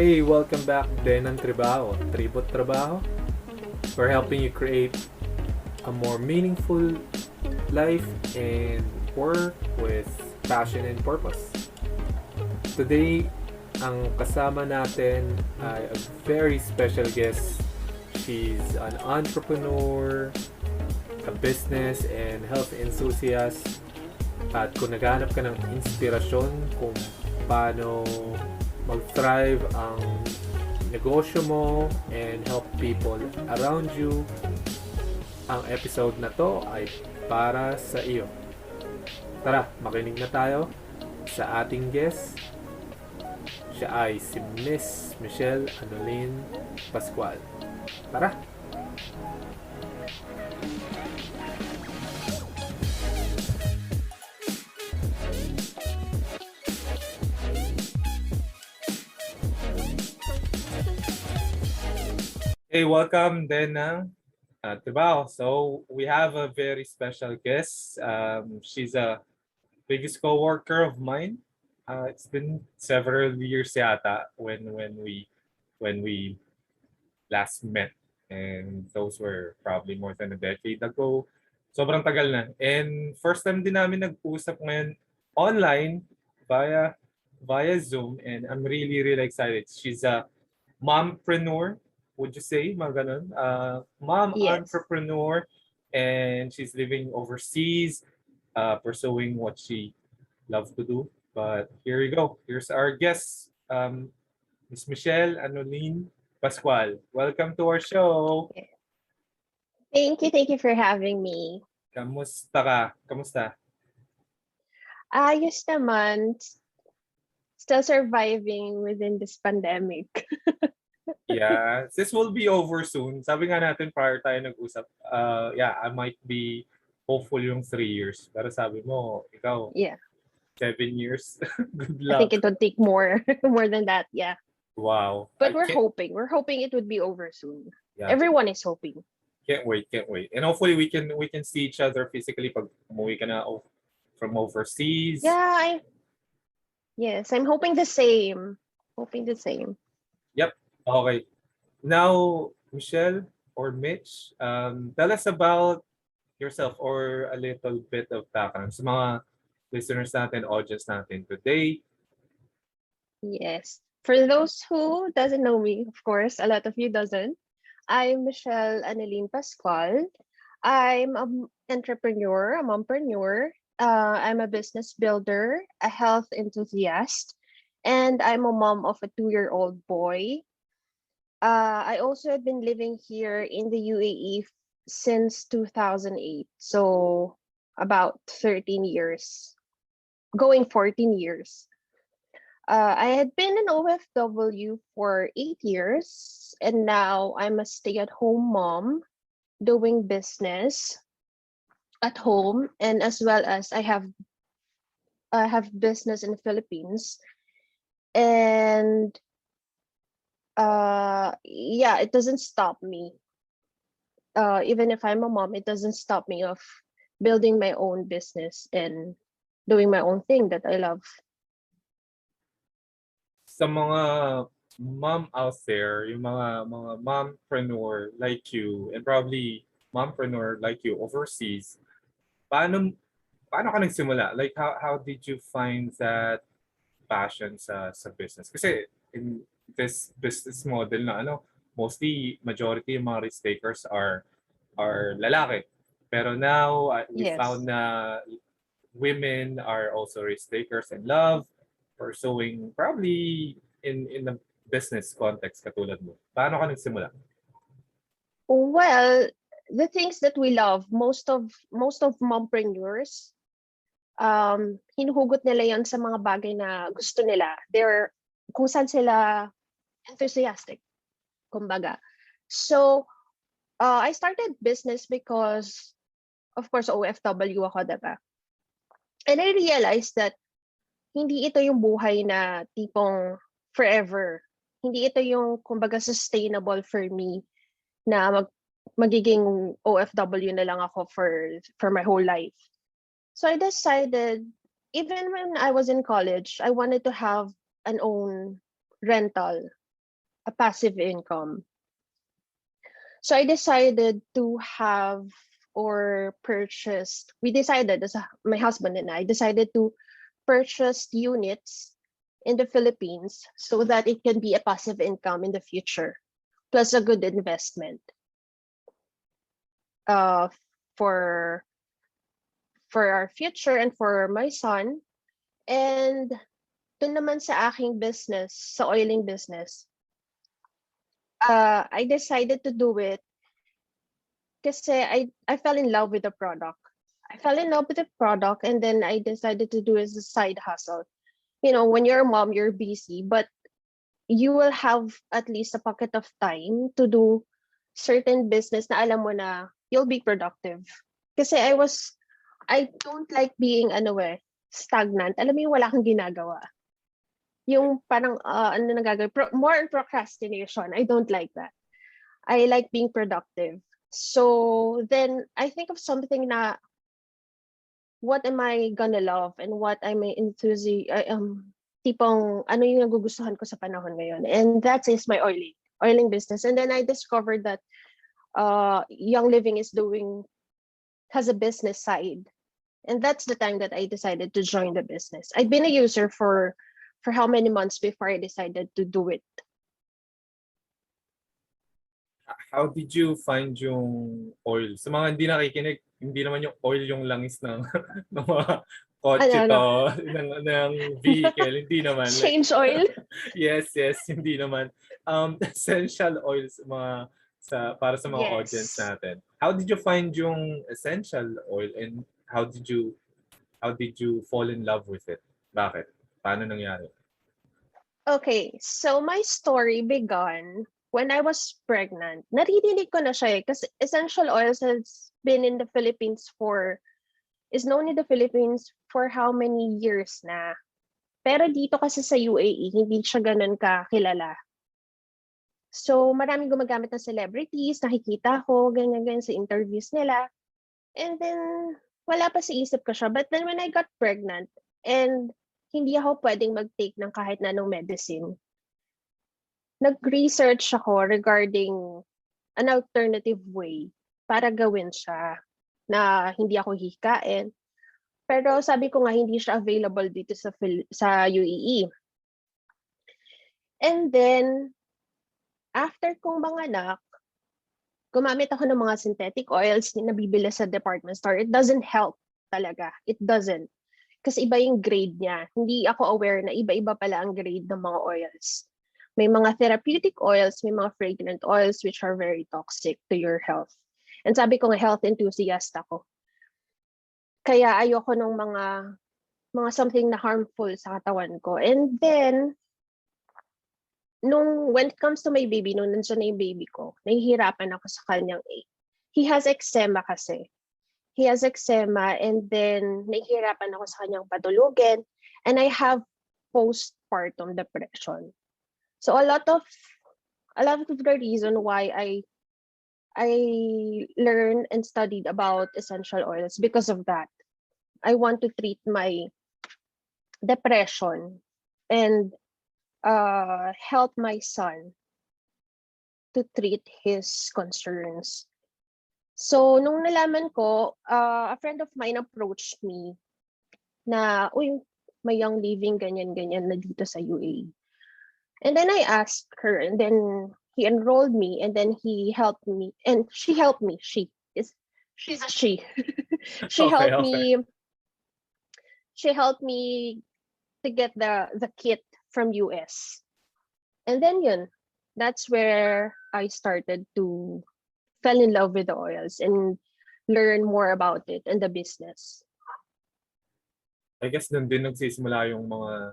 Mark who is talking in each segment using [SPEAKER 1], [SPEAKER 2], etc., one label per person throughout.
[SPEAKER 1] Hey, welcome back din ng Trabaho. Tribot Trabaho. We're helping you create a more meaningful life and work with passion and purpose. Today, ang kasama natin ay a very special guest. She's an entrepreneur, a business and health enthusiast. At kung naghanap ka ng inspirasyon kung paano mag-thrive ang negosyo mo and help people around you, ang episode na to ay para sa iyo. Tara, makinig na tayo sa ating guest. Siya ay si Miss Michelle Anolin Pascual. Tara! Hey, welcome din ng Trabaho. So, we have a very special guest. She's a previous co-worker of mine. It's been several years yata when we last met, and those were probably more than a decade ago. Sobrang tagal na. And first time din namin nag-usap ngayon online via Zoom, and I'm really excited. She's a mompreneur, would you say, mga ganun? Mom
[SPEAKER 2] Yes.
[SPEAKER 1] entrepreneur, and she's living overseas, pursuing what she loves to do. But here you go. Here's our guest, Miss Michelle Anolin Pascual. Welcome to our show.
[SPEAKER 2] Thank you for having me.
[SPEAKER 1] Kamusta ka? Kamusta?
[SPEAKER 2] Ayos naman. Still surviving within this pandemic.
[SPEAKER 1] Yeah, this will be over soon. Sabi nga natin prior tayo nag-usap, yeah, I might be hopeful yung 3 years. Pero sabi mo, ikaw,
[SPEAKER 2] Yeah.
[SPEAKER 1] 7 years. Good
[SPEAKER 2] I think
[SPEAKER 1] luck.
[SPEAKER 2] it would take more than that, yeah.
[SPEAKER 1] Wow.
[SPEAKER 2] But
[SPEAKER 1] I
[SPEAKER 2] we're
[SPEAKER 1] can't-
[SPEAKER 2] hoping. We're hoping it would be over soon.
[SPEAKER 1] Yeah,
[SPEAKER 2] Everyone is hoping.
[SPEAKER 1] can't wait. And hopefully we can see each other physically pag umuwi ka na from overseas.
[SPEAKER 2] Yeah, yes, I'm hoping the same. Hoping the same.
[SPEAKER 1] Okay. Now, Michelle or Mitch, tell us about yourself or a little bit of background sa mga listeners natin, audience natin today.
[SPEAKER 2] Yes. For those who doesn't know me, of course, a lot of you doesn't. I'm Michelle Anolin Pascual. I'm an entrepreneur, a mompreneur. I'm a business builder, a health enthusiast, and I'm a mom of a 2-year-old boy. I also have been living here in the UAE since 2008, so about 13 years, going 14 years. I had been an OFW for 8 years, and now I'm a stay-at-home mom doing business at home, and as well as I have business in the Philippines. And yeah, it doesn't stop me. Even if I'm a mom, it doesn't stop me of building my own business and doing my own thing that I love.
[SPEAKER 1] Sa mga mom out there, yung mga mompreneur like you and probably mompreneur like you overseas, paano ka nagsimula? Like how did you find that passion sa business? Kasi in this business model na mostly majority yung mga risk takers are lalaki. Pero now we
[SPEAKER 2] Yes.
[SPEAKER 1] found na women are also risk takers and love pursuing probably in the business context katulad mo. Paano ka nagsimula?
[SPEAKER 2] Well, the things that we love, most of mompreneurs, hinuhugot nila yon sa mga bagay na gusto nila. They're kung saan sila enthusiastic, kumbaga. So, I started business because, of course, OFW ako, diba? And I realized that hindi ito yung buhay na tipong forever. Hindi ito yung, kumbaga, sustainable for me na magiging OFW na lang ako for my whole life. So I decided, even when I was in college, I wanted to have an own rental a passive income. So I decided to have or purchased, we decided, my husband and I decided to purchase units in the Philippines so that it can be a passive income in the future, plus a good investment uh, for our future and for my son. And dun naman sa aking business, sa oiling business, I decided to do it kasi I fell in love with the product. I fell in love with the product and then I decided to do it as a side hustle. You know, when you're a mom, you're busy, but you will have at least a pocket of time to do certain business na alam mo na you'll be productive. Kasi I don't like being stagnant. Alam mo yung wala kang ginagawa. Yung parang ano na gagawin, more on procrastination. I don't like that. I like being productive. So then I think of something na what am I gonna love and what am I tipong ano yung nagugustuhan ko sa panahon ngayon. And that is my oiling business. And then I discovered that Young Living has a business side. And that's the time that I decided to join the business. I'd been a user for how many months before I decided to do it.
[SPEAKER 1] How did you find yung oil? Sa mga hindi nakikinig, hindi naman yung oil yung langis ng, ng mga kotse to, ng vehicle. Hindi naman.
[SPEAKER 2] Change oil?
[SPEAKER 1] Yes, hindi naman. Essential oils para sa mga audience natin. How did you find yung essential oil and how did you fall in love with it? Bakit? Paano nangyari?
[SPEAKER 2] Okay, so my story began when I was pregnant. Naririnig ko na siya kasi essential oils is known in the Philippines for how many years na. Pero dito kasi sa UAE, hindi siya ganun kakilala. So maraming gumagamit ng celebrities, nakikita ko, ganyan sa interviews nila. And then, wala pa sa isip ko siya. But then when I got pregnant, and hindi ako pwedeng mag-take ng kahit na anong medicine, nag-research ako regarding an alternative way para gawin siya na hindi ako hikain. Pero sabi ko nga, hindi siya available dito sa UAE. And then, after kong manganak, gumamit ako ng mga synthetic oils na nabibili sa department store. It doesn't help talaga. It doesn't. Kasi iba yung grade niya. Hindi ako aware na iba-iba pala ang grade ng mga oils. May mga therapeutic oils, may mga fragrant oils which are very toxic to your health. And sabi ko nga, health enthusiast ako. Kaya ayoko ng mga something na harmful sa katawan ko. And then, when it comes to my baby, nung nandiyan na yung baby ko, nahihirapan ako sa kanyang he has eczema kasi. He has eczema and then nahihirapan ako sa kanyang patulugin and I have postpartum depression. So a lot of the reason why I learned and studied about essential oils because of that. I want to treat my depression and help my son to treat his concerns. So, nung nalaman ko, a friend of mine approached me na, may Young Living, ganyan-ganyan na dito sa UAE. And then I asked her, and then he enrolled me, and then he helped me, and she helped me. She's a she. She helped me. She helped me to get the kit from US. And then that's where I started to fell in love with the oils and learn more about it and the business.
[SPEAKER 1] I guess doon din nagsisimula yung mga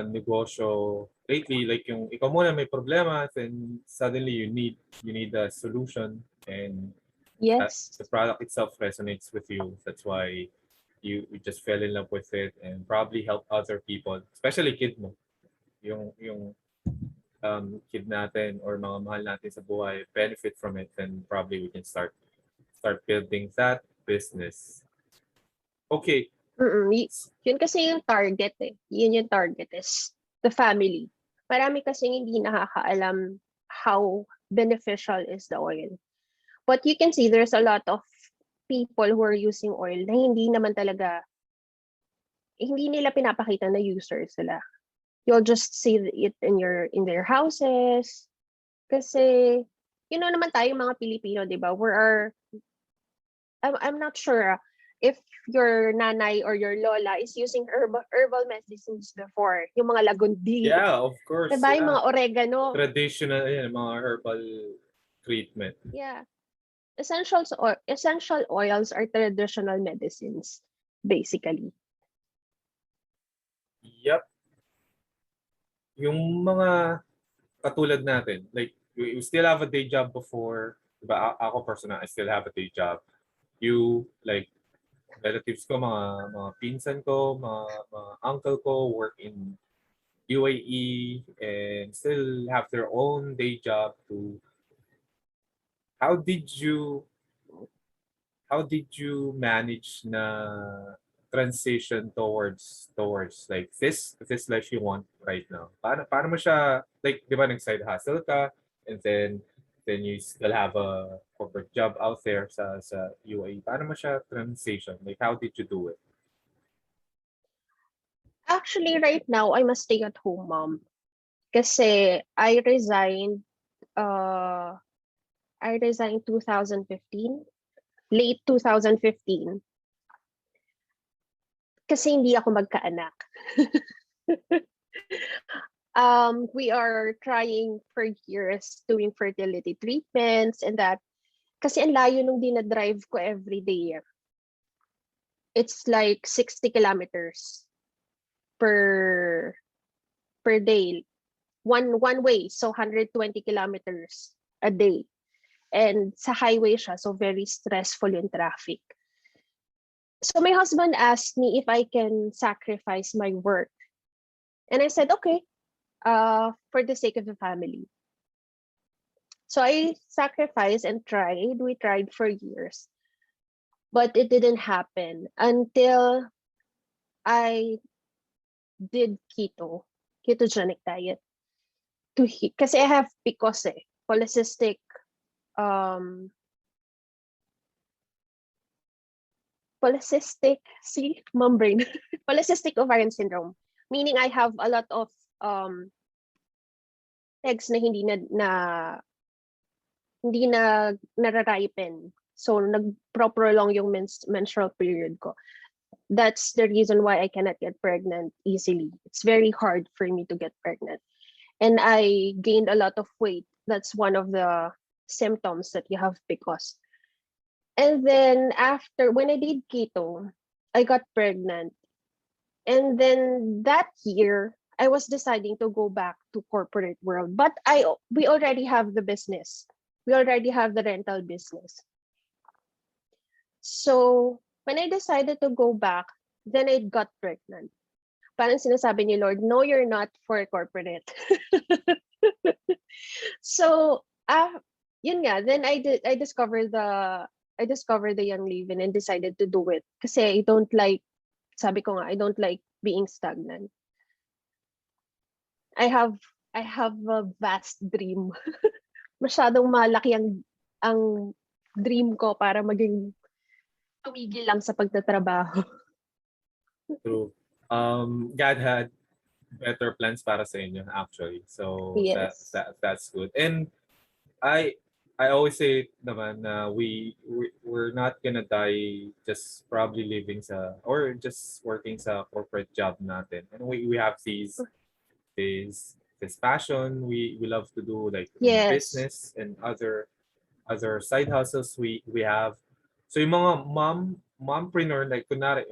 [SPEAKER 1] negosyo lately, like yung ikaw muna may problema, then suddenly you need a solution and
[SPEAKER 2] yes,
[SPEAKER 1] the product itself resonates with you. That's why you just fell in love with it and probably help other people, especially kid mo. Yung kid natin or mga mahal natin sa buhay benefit from it, then probably we can start building that business. Okay.
[SPEAKER 2] Yun kasi yung target Yun yung target is the family. Marami kasing hindi nakakaalam how beneficial is the oil. But you can see there's a lot of people who are using oil na hindi nila pinapakita na users sila. You'll just see it in their houses. Kasi, naman tayo mga Pilipino, di ba? I'm not sure if your nanay or your lola is using herbal medicines before. Yung mga lagundi.
[SPEAKER 1] Yeah, of course.
[SPEAKER 2] Diba? Yung
[SPEAKER 1] Yeah.
[SPEAKER 2] mga oregano.
[SPEAKER 1] Traditional, mga herbal treatment.
[SPEAKER 2] Yeah. Essential oils are traditional medicines, basically.
[SPEAKER 1] Yep. Yung mga katulad natin, like, we still have a day job before, diba? Ako personal, I still have a day job. You, like, relatives ko, mga pinsan ko, mga uncle ko work in UAE and still have their own day job to. How did you manage na transition towards like this life you want right now? Paano mo siya, like, di ba nag-side hustle ka and then you still have a corporate job out there sa UAE. Paano mo siya transition? Like, how did you do it?
[SPEAKER 2] Actually, right now, I'm a stay-at-home mom. Kasi I resigned 2015, late 2015. Kasi hindi ako magkaanak. We are trying for years doing fertility treatments and that. Kasi ang layo nung dinadrive ko every day. It's like 60 kilometers per day. One way, so 120 kilometers a day. And sa highway siya, so very stressful yung traffic. So my husband asked me if I can sacrifice my work. And I said, okay, for the sake of the family. So I sacrificed and tried. We tried for years. But it didn't happen until I did ketogenic diet. Kasi I have PCOS, polycystic membrane, polycystic ovarian syndrome. Meaning I have a lot of eggs na hindi na nararipen. So nagpro-prolong yung menstrual period ko. That's the reason why I cannot get pregnant easily. It's very hard for me to get pregnant. And I gained a lot of weight. That's one of the symptoms that you have PCOS. And then when I did keto, I got pregnant. And then that year, I was deciding to go back to corporate world. But we already have the business. We already have the rental business. So when I decided to go back, then I got pregnant. Parang sinasabi ni Lord, no, you're not for corporate. So, yun nga, then I discovered the Young Living and decided to do it. Kasi sabi ko nga, I don't like being stagnant. I have a vast dream. Masyadong malaki ang dream ko para maging tumigil lang sa pagtatrabaho.
[SPEAKER 1] True. God had better plans para sa inyo, actually. So
[SPEAKER 2] Yes.
[SPEAKER 1] that's good. And I always say naman na we're not gonna die just probably living or just working sa corporate job natin. And we have this passion we love to do, like business and other side hustles we have. So yung mga mompreneur, like kunwari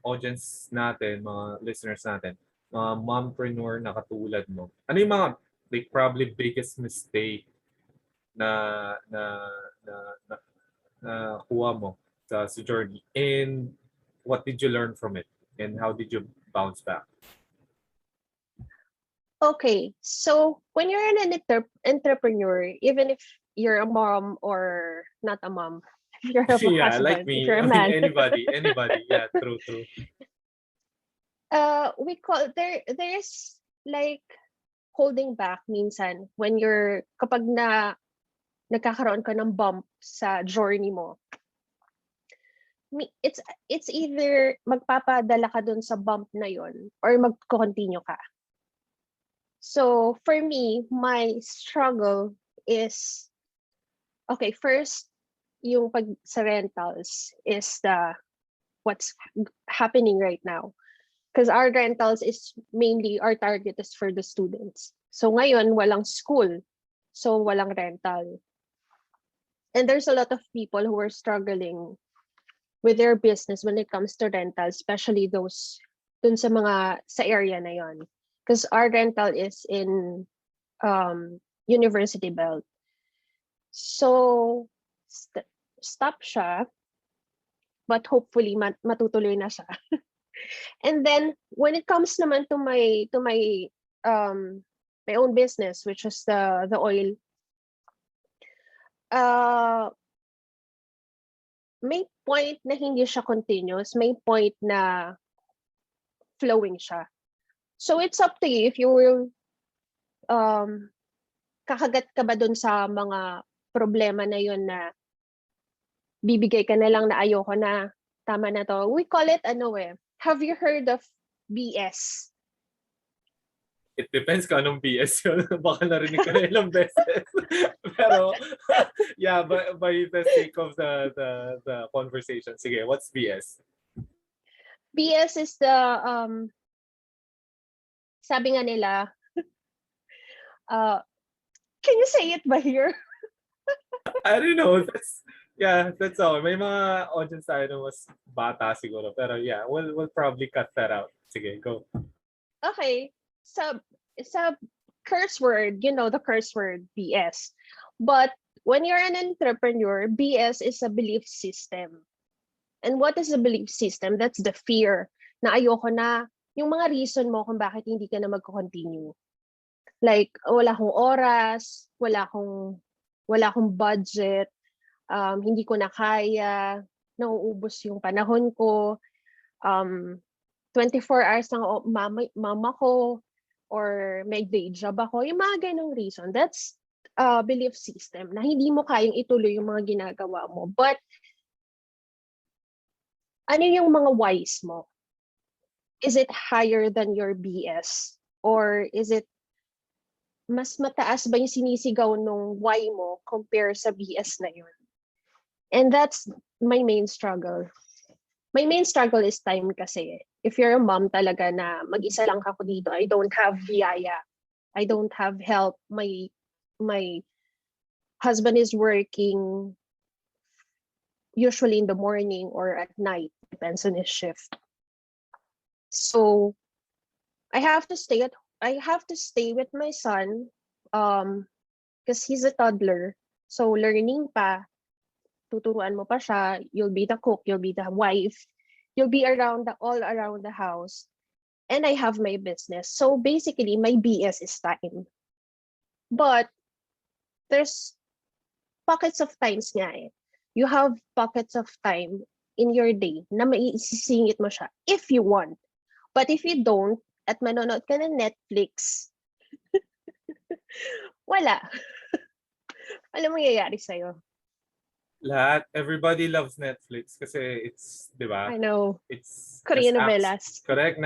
[SPEAKER 1] audience natin, mga listeners natin, mga mompreneur na katulad mo, ano yung mga like probably biggest mistake na kuha mo sa journey, and what did you learn from it and how did you bounce back?
[SPEAKER 2] Okay, so when you're an entrepreneur, even if you're a mom or not a mom, if you're a
[SPEAKER 1] Yeah,
[SPEAKER 2] husband,
[SPEAKER 1] like me.
[SPEAKER 2] if you're a
[SPEAKER 1] I mean,
[SPEAKER 2] man,
[SPEAKER 1] anybody. Yeah, true.
[SPEAKER 2] we call there is like holding back minsan when kapag nagkakaroon ka ng bump sa journey mo, it's either magpapadala ka dun sa bump na yon or mag-continue ka. So for me, my struggle is, okay, first, yung pag sa rentals is what's happening right now. Because our rentals is mainly, our target is for the students. So ngayon, walang school. So walang rental. And there's a lot of people who are struggling with their business when it comes to rental, especially those dun sa area na yon. Because our rental is in University Belt. So stop siya, but hopefully matutuloy na siya. And then when it comes naman to my my own business, which is the oil, may point na hindi siya continuous, may point na flowing siya. So it's up to you if you will kakagat ka ba dun sa mga problema na yun, na bibigay ka na lang na ayoko na, tama na to. We call it have you heard of BS?
[SPEAKER 1] It depends kung anong BS yun. Baka narinig ko na ilang beses. Pero, yeah, by the sake of the conversation, sige, what's BS?
[SPEAKER 2] BS is sabi nga nila, can you say it by here?
[SPEAKER 1] I don't know. That's all. May mga audience tayo na mas bata siguro. Pero yeah, we'll probably cut that out. Sige, go.
[SPEAKER 2] Okay. Sa curse word, the curse word BS. But when you're an entrepreneur, BS is a belief system. And what is a belief system? That's the fear na ayoko na, yung mga reason mo kung bakit hindi ka na mag-continue. Like, wala akong oras, wala akong budget, hindi ko na kaya, nauubos yung panahon ko, 24 hours lang mama ko, or may day job ako, yung mga ganong reason. That's a belief system na hindi mo kayang ituloy yung mga ginagawa mo. But, ano yung mga whys mo? Is it higher than your BS? Or is it mas mataas ba yung sinisigaw nung why mo compare sa BS na yun? And that's my main struggle. My main struggle is time kasi. If you're a mom talaga na mag-isa lang ako dito, I don't have biyaya. I don't have help. My husband is working usually in the morning or at night, depends on his shift. So I have to stay with my son because he's a toddler. So learning pa, tuturuan mo pa siya, you'll be the cook, you'll be the wife, you'll be all around the house. And I have my business. So basically my BS is time. But there's pockets of times nga eh. You have pockets of time in your day na maisisingit mo siya if you want. But if you don't, at manonood ka ng Netflix, wala. Walang mangyayari sa'yo.
[SPEAKER 1] Lahat. Everybody loves Netflix kasi it's, di ba?
[SPEAKER 2] I know.
[SPEAKER 1] It's
[SPEAKER 2] Korean novelas.
[SPEAKER 1] Correct.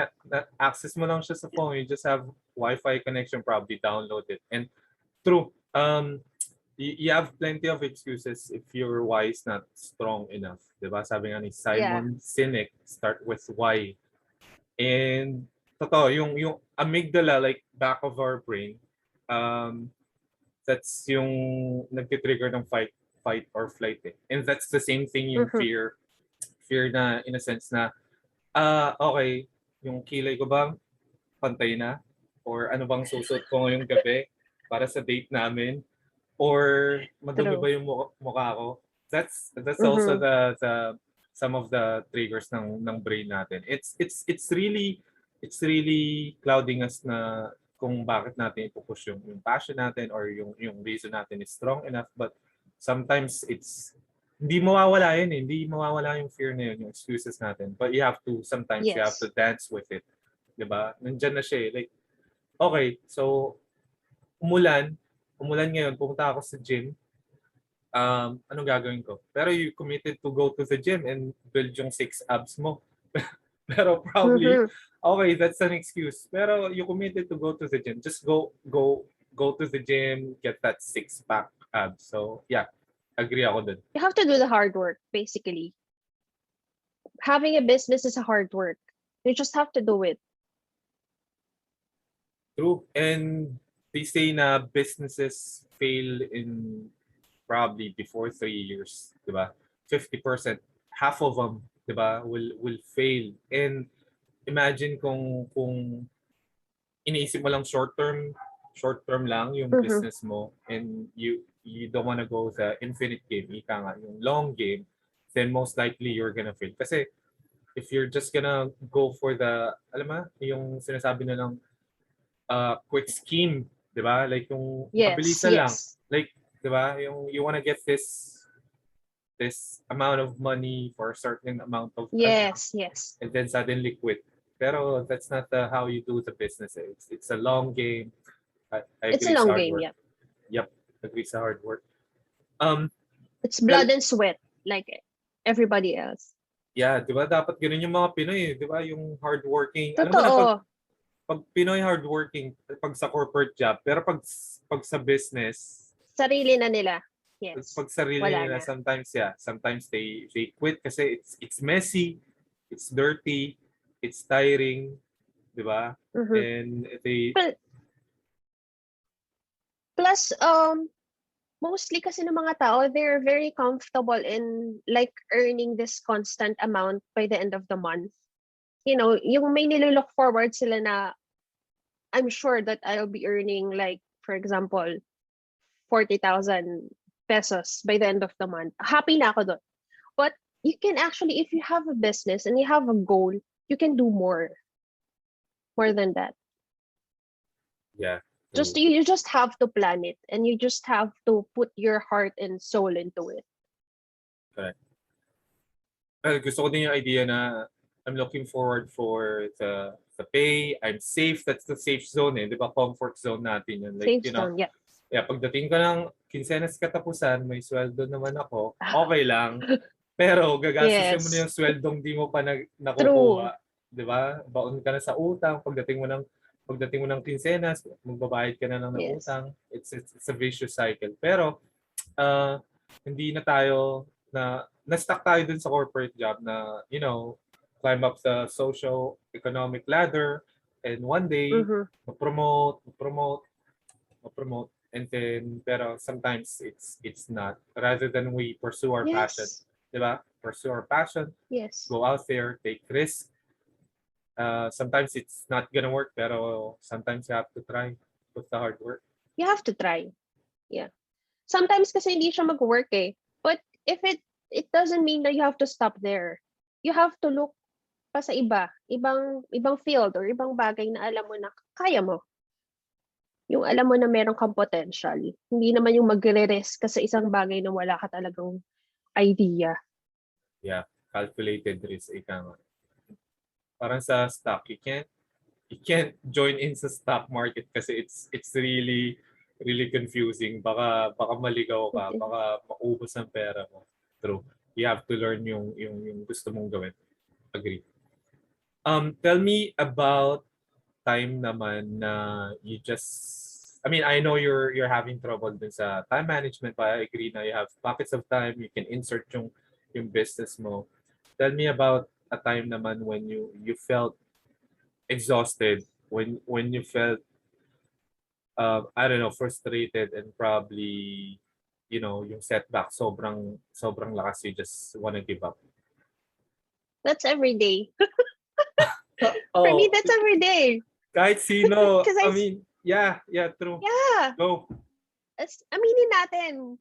[SPEAKER 1] Access mo lang siya sa phone. You just have Wi-Fi connection, probably download it. And true, you have plenty of excuses if your why is not strong enough. Di ba? Sabi nga ni Simon Sinek, start with why. And totoo, yung amygdala, like back of our brain, that's yung nagtitrigger ng fight or flight eh. And that's the same thing yung fear na in a sense na okay, yung kilay ko ba pantay na, or ano bang susuot ko ngayong gabi para sa date namin, or madumi ba yung mukha ko. That's also the some of the triggers ng brain natin. It's really clouding us na kung bakit natin ipupush yung passion natin or yung reason natin is strong enough, but sometimes hindi mawawala yun eh. Hindi mawawala yung fear na yun, yung excuses natin. But you have to, sometimes you have to dance with it. Diba? Nandyan na siya eh. Like, okay, so umulan, ngayon, pumunta ako sa gym, anong gagawin ko? Pero you committed to go to the gym and build yung 6 abs mo. Pero probably,
[SPEAKER 2] Mm-hmm.
[SPEAKER 1] okay, that's an excuse. Pero you committed to go to the gym. Just go to the gym, get that 6-pack abs. So, yeah, agree ako dun.
[SPEAKER 2] You have to do the hard work, basically. Having a business is a hard work. You just have to do it.
[SPEAKER 1] True. And they say na businesses fail in probably before 3 years, di ba? 50%, half of them, di ba, will fail. And imagine kung iniisip mo lang short term lang yung
[SPEAKER 2] Mm-hmm.
[SPEAKER 1] business mo, and you don't wanna go sa infinite game, ika nga, yung long game, then most likely you're gonna fail. Kasi if you're just gonna go for the, alam mo, yung sinasabi na lang, quick scheme, di ba? Like yung
[SPEAKER 2] Yes,
[SPEAKER 1] mabilisan lang.
[SPEAKER 2] yes.
[SPEAKER 1] Like, di ba? Yung you wanna get this amount of money for a certain amount of time,
[SPEAKER 2] Yes, yes.
[SPEAKER 1] and then suddenly quit. Pero that's not how you do the business. It's a long game. I
[SPEAKER 2] It's a
[SPEAKER 1] agree sa
[SPEAKER 2] long
[SPEAKER 1] hard
[SPEAKER 2] game,
[SPEAKER 1] work.
[SPEAKER 2] yeah.
[SPEAKER 1] Yep, agree sa hard work. Um,
[SPEAKER 2] It's
[SPEAKER 1] well,
[SPEAKER 2] blood and sweat, like everybody else.
[SPEAKER 1] yeah, di ba? Dapat ganun yung mga Pinoy, di ba? Yung hardworking. Alam mo na,
[SPEAKER 2] Totoo.
[SPEAKER 1] pag Pinoy hardworking, pag sa corporate job, pero pag sa business,
[SPEAKER 2] Sarili na nila. Yes.
[SPEAKER 1] pag sarili
[SPEAKER 2] Wala
[SPEAKER 1] nila,
[SPEAKER 2] na.
[SPEAKER 1] sometimes they quit kasi it's messy, it's dirty, it's tiring, di ba?
[SPEAKER 2] Mm-hmm.
[SPEAKER 1] And they,
[SPEAKER 2] Well, plus, mostly kasi ng mga tao, they're very comfortable in like earning this constant amount by the end of the month. You know, yung may nilook forward sila na I'm sure that I'll be earning like, for example, 40,000 pesos by the end of the month. Happy na ako doon. But you can actually, if you have a business and you have a goal, you can do more than that.
[SPEAKER 1] yeah,
[SPEAKER 2] Just
[SPEAKER 1] true.
[SPEAKER 2] you just have to plan it, and you just have to put your heart and soul into it.
[SPEAKER 1] Correct. Gusto ko din yung idea na I'm looking forward for the pay. I'm safe. That's the safe zone eh. Di ba? Comfort zone natin yun. Like,
[SPEAKER 2] Safe zone, yeah.
[SPEAKER 1] yeah, pagdating ko ng kinsenas katapusan, may sweldo naman ako, okay lang. Pero gagastusin mo na
[SPEAKER 2] Yes.
[SPEAKER 1] yung sweldong di mo pa
[SPEAKER 2] True.
[SPEAKER 1] nakukuha. Di ba? Baon ka na sa utang. Pagdating mo ng kinsenas, magbabayad ka na lang ng
[SPEAKER 2] Yes.
[SPEAKER 1] utang. It's a vicious cycle. Pero hindi na tayo na-stuck tayo dun sa corporate job na, climb up the social economic ladder, and one day
[SPEAKER 2] Mm-hmm.
[SPEAKER 1] ma-promote, and then pero sometimes it's not, rather than we pursue our passion,
[SPEAKER 2] Yes.
[SPEAKER 1] 'di ba? Pursue our passion,
[SPEAKER 2] Yes.
[SPEAKER 1] go out there, take risk. Sometimes it's not gonna work, pero sometimes you have to try, put the hard work.
[SPEAKER 2] You have to try. Yeah. Sometimes kasi hindi siya mag-work eh. But if it doesn't mean that you have to stop there. You have to look pa sa ibang field or ibang bagay na alam mo na kaya mo. Yung alam mo na meron kang potential. Hindi naman yung magre-risk ka sa isang bagay na wala ka talagang idea.
[SPEAKER 1] Yeah, calculated risk, ika nga. Parang sa stock, you can't join in sa stock market kasi it's really really confusing. Baka maligaw ka, baka maubos ang pera mo. True. You have to learn yung gusto mong gawin. Agree. Tell me about time naman na you just, I mean, I know you're having trouble dun sa time management, but I agree na you have pockets of time, you can insert yung business mo. Tell me about a time naman when you felt exhausted, when you felt I don't know, frustrated, and probably yung setback sobrang lakas, you just wanna give up.
[SPEAKER 2] That's every day. For me,
[SPEAKER 1] Oh,
[SPEAKER 2] that's every day.
[SPEAKER 1] kahit sino,
[SPEAKER 2] Because
[SPEAKER 1] I mean, yeah, true.
[SPEAKER 2] yeah,
[SPEAKER 1] Go.
[SPEAKER 2] aminin natin,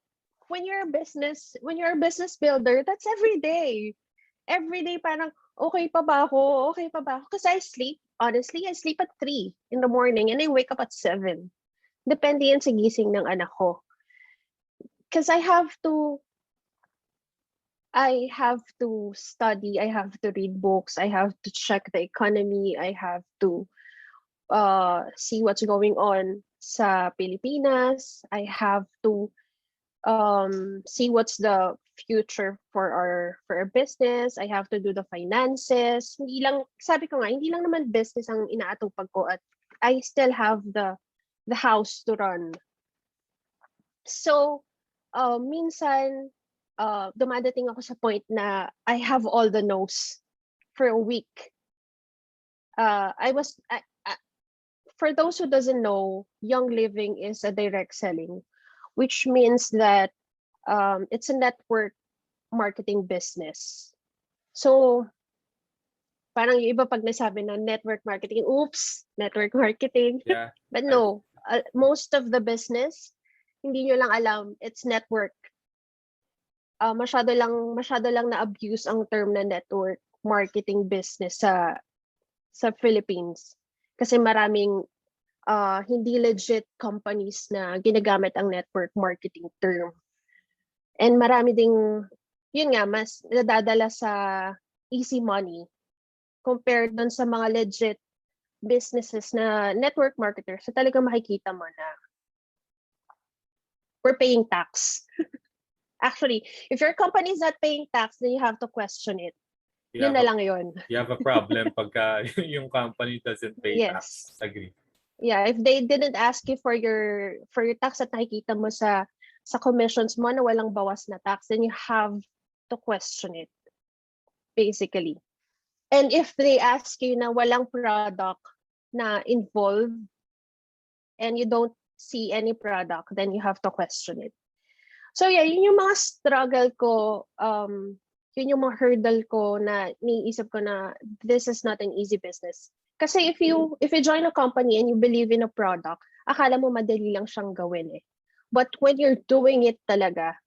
[SPEAKER 2] when you're a business builder, that's every day. Every day parang, okay pa ba ako? Okay pa ba ako? Because honestly, I sleep at 3 in the morning and I wake up at 7. Depende yan sa gising ng anak ko. Because I have to study, I have to read books, I have to check the economy, I have to see what's going on. sa Pilipinas. I have to see what's the future for our business. I have to do the finances. Hindi lang, sabi ko nga, hindi lang naman business ang inaatupag ko at I still have the house to run. So, minsan, dumadating ako sa point na I have all the no's for a week. For those who doesn't know, Young Living is a direct selling, which means that it's a network marketing business. So, parang yung iba pag nasabi na network marketing, oops, network marketing.
[SPEAKER 1] Yeah.
[SPEAKER 2] But no, most of the business, hindi nyo lang alam, it's network. Masyado lang na-abuse ang term na network marketing business sa Philippines. Kasi maraming hindi legit companies na ginagamit ang network marketing term. And marami ding, yun nga, mas nadadala sa easy money compared dun sa mga legit businesses na network marketers. So talagang makikita mo na we're paying tax. Actually, if your company is not paying tax, then you have to question it. Yun na lang yun.
[SPEAKER 1] You have a problem pagka yung company doesn't pay tax. Agree.
[SPEAKER 2] Yeah, if they didn't ask you for your tax at nakikita mo sa commissions mo na walang bawas na tax, then you have to question it, basically. And if they ask you na walang product na involved and you don't see any product, then you have to question it. So yeah, yun yung mga struggle ko, yun yung mga hurdle ko na niisip ko na this is not an easy business. Kasi if you join a company and you believe in a product, akala mo madali lang siyang gawin eh. But when you're doing it talaga,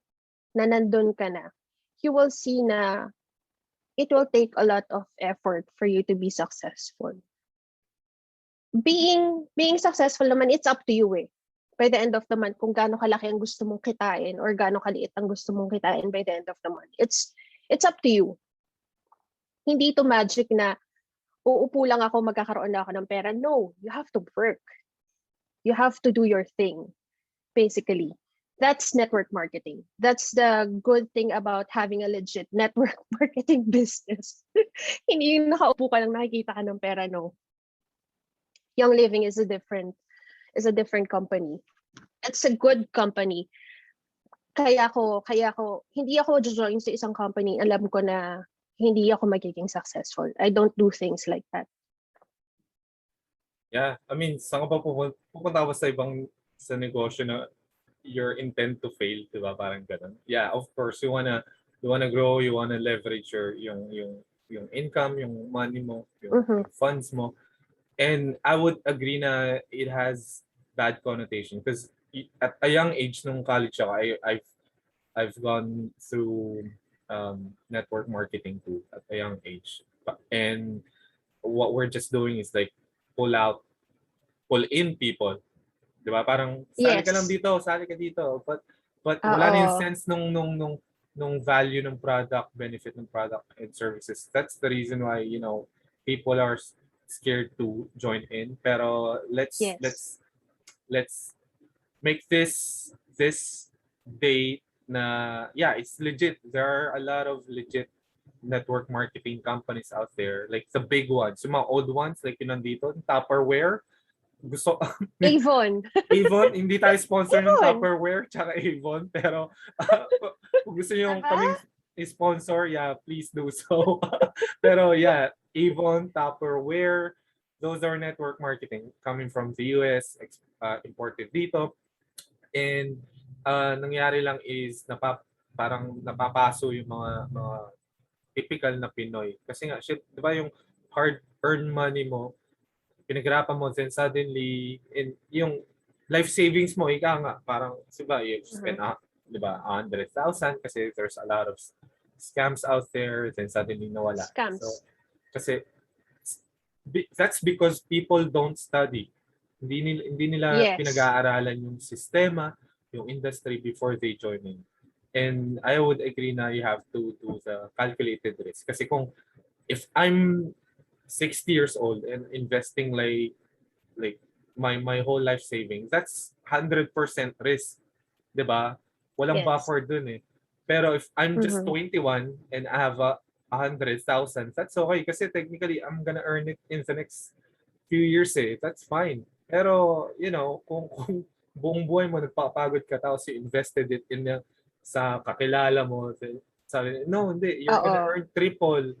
[SPEAKER 2] na nandun ka na, you will see na it will take a lot of effort for you to be successful. Being successful naman, it's up to you eh. By the end of the month, kung gaano kalaki ang gusto mong kitain or gaano kaliit ang gusto mong kitain by the end of the month. It's up to you. Hindi ito magic na uupo lang ako, magkakaroon na ako ng pera. No, you have to work. You have to do your thing, basically. That's network marketing. That's the good thing about having a legit network marketing business. Hindi yung nakaupo ka lang, nakikita ka ng pera, no. Young Living is a different company. It's a good company. Kaya hindi ako join sa isang company, alam ko na hindi ako magiging successful. I don't do things like that.
[SPEAKER 1] Yeah, I mean, saan ka pa pupunta sa negosyo na your intent to fail, di ba? Parang ganun. Yeah, of course, you wanna grow, you wanna leverage yung income, yung money mo, yung funds mo. And I would agree na it has bad connotation because at a young age nung college ako, I've gone through network marketing too at a young age. And what we're just doing is like pull in people. Di ba? Parang sali ka lang dito, sali ka dito. But wala na yung sense nung value ng product, benefit ng product and services. That's the reason why, people are scared to join in. Pero let's make this day na, yeah, it's legit. There are a lot of legit network marketing companies out there, like the big ones, yung mga old ones, like yung nandito, Tupperware.
[SPEAKER 2] Avon.
[SPEAKER 1] Avon, hindi tayo sponsor ng Tupperware tsaka Avon, pero kung gusto nyo kaming sponsor, yeah, please do so. Pero yeah, Avon, Tupperware, those are network marketing coming from the US, imported dito. And nangyari lang is parang napapaso yung mga typical na Pinoy. Kasi nga, shit, di ba yung hard-earned money mo, pinaghirapan mo, then suddenly, yung life savings mo, ika nga, parang, diba, you spend, diba, 100,000 kasi there's a lot of scams out there, then suddenly nawala.
[SPEAKER 2] Scams.
[SPEAKER 1] So, kasi, that's because people don't study. Hindi nila pinag-aaralan yung sistema, yung industry before they join in. And I would agree na you have to do the calculated risk. Kasi if I'm 60 years old and investing like my whole life savings, that's 100% risk, 'di ba? Walang
[SPEAKER 2] Yes.
[SPEAKER 1] buffer dun eh. Pero if I'm just
[SPEAKER 2] Mm-hmm.
[SPEAKER 1] 21 and I have a 100,000, that's okay kasi technically I'm gonna earn it in the next few years eh. That's fine. Pero, kung buong buhay mo nagpapagod ka tapos you invested it sa kakilala mo, sabi, no, hindi, you're gonna
[SPEAKER 2] Oo.
[SPEAKER 1] earn triple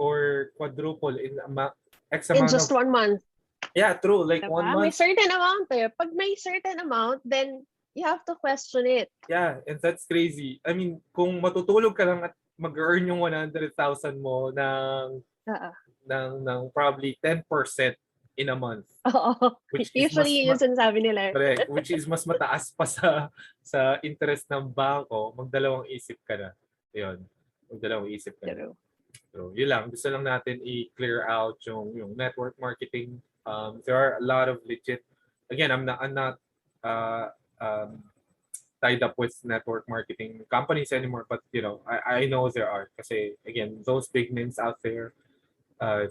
[SPEAKER 1] or quadruple in X
[SPEAKER 2] In
[SPEAKER 1] amount of,
[SPEAKER 2] just 1 month.
[SPEAKER 1] yeah, true, like one
[SPEAKER 2] Diba? May
[SPEAKER 1] month.
[SPEAKER 2] certain amount eh. Pag may certain amount, then you have to question it.
[SPEAKER 1] Yeah, and that's crazy. I mean, kung matutulog ka lang at mag-earn yung 100,000 mo
[SPEAKER 2] Oo.
[SPEAKER 1] ng probably 10% in a month,
[SPEAKER 2] Oo.
[SPEAKER 1] which is
[SPEAKER 2] Usually, yun yung sinasabi nila.
[SPEAKER 1] correct, which is mas mataas pa sa interest ng bangko, magdalawang isip ka na. 'Yon. Magdalawang isip ka na.
[SPEAKER 2] True.
[SPEAKER 1] So, yun lang. Gusto lang natin i-clear out yung network marketing. There are a lot of legit, again, I'm not uh, um, tied up with network marketing companies anymore, but I know there are. Kasi again, those big names out there, uh,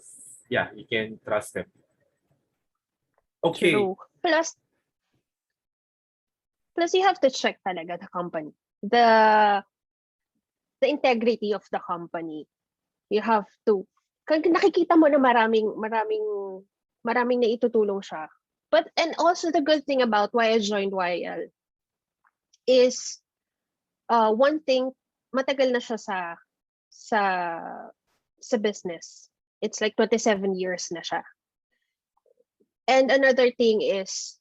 [SPEAKER 1] yeah, you can trust them. Okay.
[SPEAKER 2] True. Plus you have to check talaga the company. The integrity of the company. You have to. Kag nakikita mo na maraming naitutulong siya. And also the good thing about why I joined YL is one thing, matagal na siya sa sa business. It's like 27 years na siya. And another thing is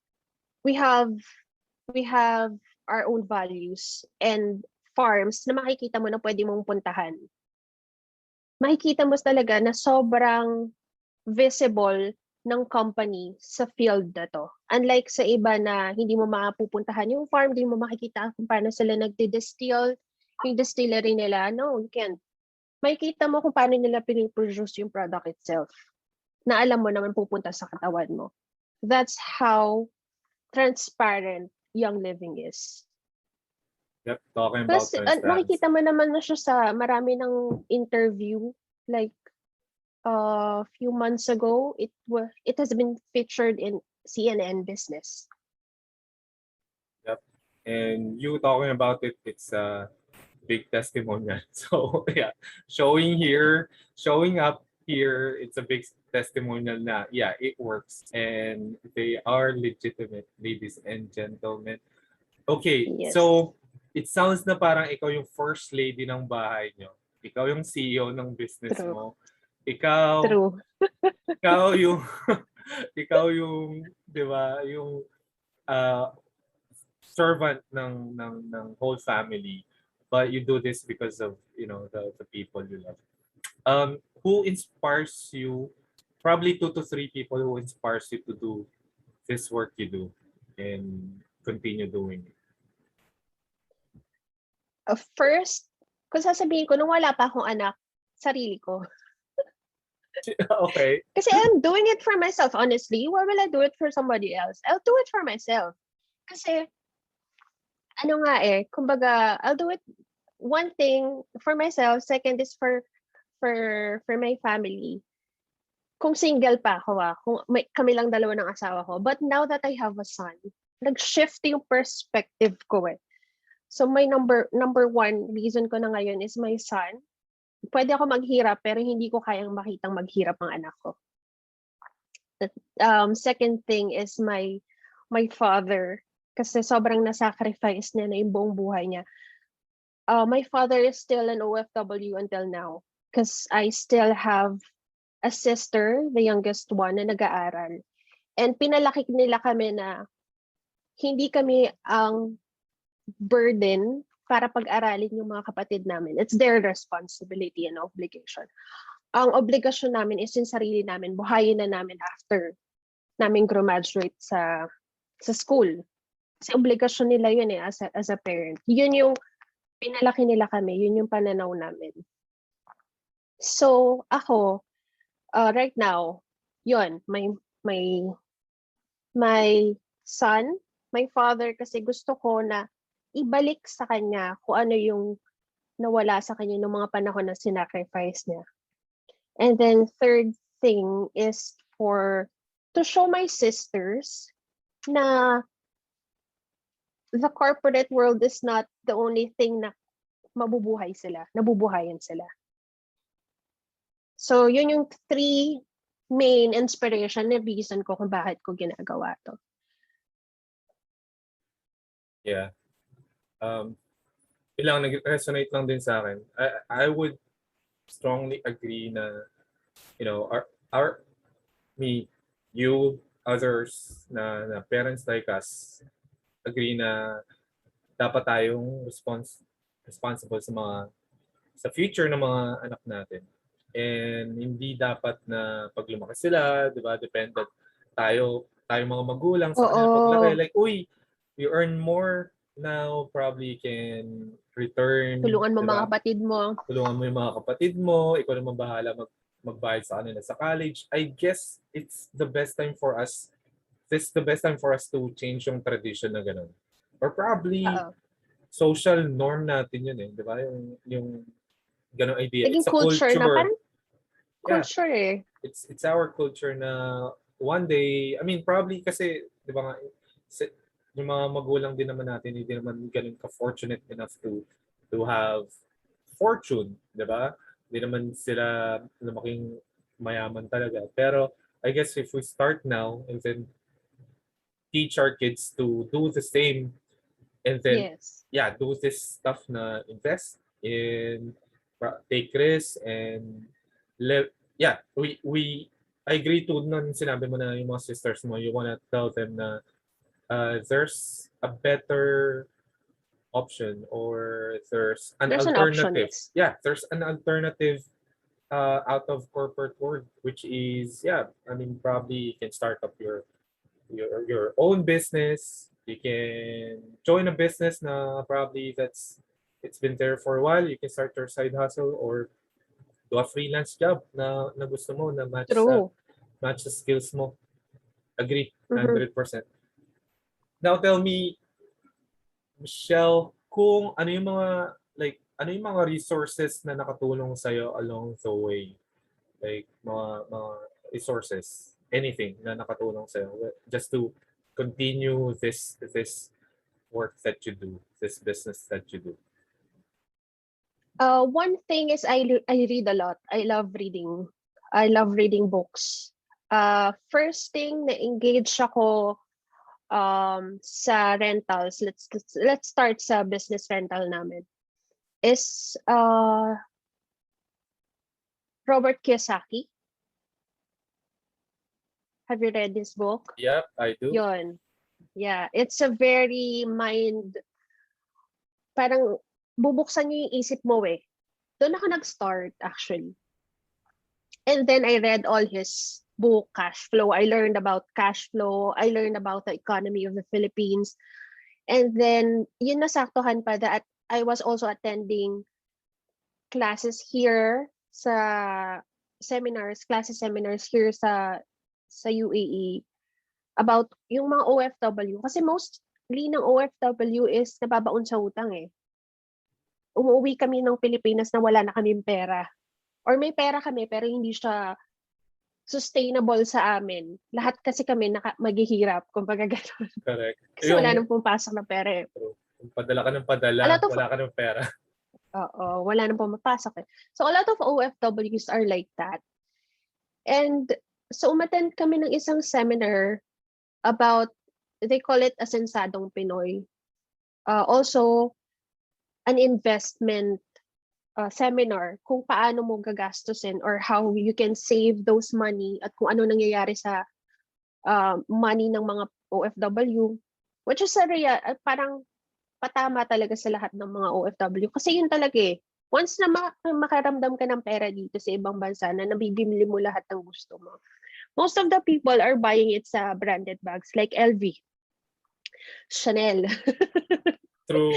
[SPEAKER 2] we have our own values and farms na makikita mo na pwede mong puntahan. Makikita mo talaga na sobrang visible ng company sa field na to. Unlike sa iba na hindi mo mapupuntahan yung farm, hindi mo makikita kung paano sila nagdi-distill, yung distillery nila. No, you can't. Makikita mo kung paano nila piniproduce yung product itself na alam mo naman pupunta sa katawan mo. That's how transparent Young Living is.
[SPEAKER 1] Yep, talking about
[SPEAKER 2] Plus,
[SPEAKER 1] transparency.
[SPEAKER 2] makikita mo naman na siya sa marami ng interview. Like, a few months ago, it has been featured in CNN Business.
[SPEAKER 1] Yep. And you talking about it, it's a big testimonial. So yeah, showing up here, it's a big testimonial na, yeah, it works. And they are legitimate, ladies and gentlemen. Okay,
[SPEAKER 2] Yes.
[SPEAKER 1] so it sounds na parang ikaw yung first lady ng bahay nyo. Ikaw yung CEO ng business
[SPEAKER 2] True.
[SPEAKER 1] mo. Ikaw yung ikaw yung, 'di ba, yung servant ng whole family, but you do this because of the people you love. Who inspires you? Probably 2 to 3 people who inspires you to do this work you do and continue doing it.
[SPEAKER 2] First, kung sasabihin ko, nung wala pa akong anak, sarili ko.
[SPEAKER 1] Okay.
[SPEAKER 2] Kasi I'm doing it for myself, honestly. Why will I do it for somebody else? I'll do it for myself. Kasi, kumbaga, I'll do it, one thing for myself, second is for my family. Kung single pa ako, kung kami lang dalawa ng asawa ko. But now that I have a son, nag-shift yung perspective ko eh. So my number one reason ko na ngayon is my son. Pwede ako maghirap pero hindi ko kayang makitang maghirap ang anak ko. Second thing is my father, kasi sobrang na-sacrifice niya na yung buong buhay niya. My father is still an OFW until now because I still have a sister, the youngest one, na nag-aaral. And pinalaki nila kami na hindi kami ang burden para pag-aralin yung mga kapatid namin. It's their responsibility and obligation. Ang obligasyon namin is yung sarili namin, buhayin na namin after namin graduate sa school. Kasi obligasyon nila yun as a parent. Yun yung pinalaki nila kami, yun yung pananaw namin. So, ako, right now, yun, my son, my father, kasi gusto ko na ibalik sa kanya kung ano yung nawala sa kanya ng mga panahon na sinacrifice niya. And then third thing is to show my sisters na the corporate world is not the only thing na nabubuhayan sila. So, yun yung 3 main inspiration na reason ko kung bakit ko ginagawa to.
[SPEAKER 3] Yeah. Ilang nag-resonate lang din sa akin. I would strongly agree na, you know, you, others na parents like us, agree na dapat tayong responsible sa future ng mga anak natin. And hindi dapat na pag lumaki sila, di ba, dependent tayo mga magulang sa kanila paglaki. Like, uy, you earn more now, probably can return.
[SPEAKER 2] Tulungan mo
[SPEAKER 3] diba?
[SPEAKER 2] mga kapatid mo.
[SPEAKER 3] Tulungan mo yung mga kapatid mo. Ikaw naman bahala magbayad sa kanila sa college. I guess it's the best time for us. This is the best time for us to change yung tradition na gano'n. Or probably, social norm natin yun eh. Di ba? Yung gano'ng idea.
[SPEAKER 2] Naging
[SPEAKER 3] It's a culture.
[SPEAKER 2] Na parang culture eh.
[SPEAKER 3] It's our culture na one day, I mean, probably kasi, di ba nga, yung mga magulang din naman natin, hindi naman ganun ka-fortunate enough to have fortune, di ba? Hindi naman sila lumaking mayaman talaga. Pero I guess if we start now and then teach our kids to do the same and then do this stuff na invest in, take risks and live. Yeah, I agree to nung sinabi mo na yung mga sisters mo, you wanna tell them na there's a better option or there's an alternative.
[SPEAKER 2] Option,
[SPEAKER 3] yeah, there's an alternative out of corporate world, which is, I mean, probably you can start up your own business. You can join a business na probably it's been there for a while. You can start your side hustle or do a freelance job na gusto mo na match the skills mo. Agree, 100%. Now tell me, Michelle, kung ano yung mga resources na nakatulong sa'yo along the way? Like mga resources, anything na nakatulong sa'yo just to continue this work that you do, this business that you do?
[SPEAKER 2] One thing is I read a lot. I love reading. I love reading books. First thing, na-engage ako sa rentals. Let's start sa business rental namin. Is Robert Kiyosaki. Have you read this book?
[SPEAKER 3] Yep, I do.
[SPEAKER 2] Yun. Yeah, it's a very parang bubuksan niyo yung isip mo eh. Doon ako nag-start actually. And then I read all his book, Cash Flow. I learned about cash flow. I learned about the economy of the Philippines. And then, yun nasaktuhan pa that I was also attending classes here sa seminars here sa UAE about yung mga OFW. Kasi mostly ng OFW is nababaon sa utang eh. Umuwi kami ng Pilipinas na wala na kaming pera. Or may pera kami pero hindi siya sustainable sa amin. Lahat kasi kami maghihirap, kumbaga gano'n.
[SPEAKER 3] Correct.
[SPEAKER 2] Kasi wala nang pumapasok na pera eh.
[SPEAKER 3] Kung padala ka ng padala, wala ka ng pera.
[SPEAKER 2] Oo, wala nang pumapasok eh. So a lot of OFWs are like that. And so umattend kami ng isang seminar about, they call it Asensadong Pinoy. Also, an investment seminar kung paano mo gagastusin or how you can save those money at kung ano nangyayari sa money ng mga OFW, which is parang patama talaga sa lahat ng mga OFW kasi yun talaga eh. Once na makaramdam ka ng pera dito sa ibang bansa na nabibili mo lahat ng gusto mo, most of the people are buying it sa branded bags like LV, Chanel.
[SPEAKER 3] True.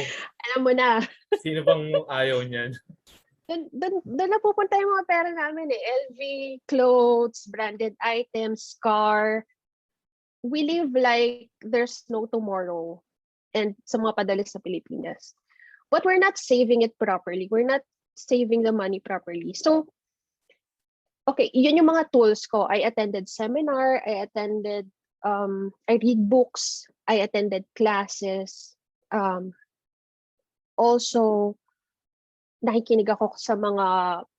[SPEAKER 2] Alam mo na.
[SPEAKER 3] Sino bang ayaw niyan?
[SPEAKER 2] Doon na pupunta yung mga pera namin eh. LV, clothes, branded items, car. We live like there's no tomorrow. And sa mga padalis sa Pilipinas. But we're not saving it properly. We're not saving the money properly. So, okay, yun yung mga tools ko. I attended seminar. I attended I read books, I attended classes, also nakikinig ako sa mga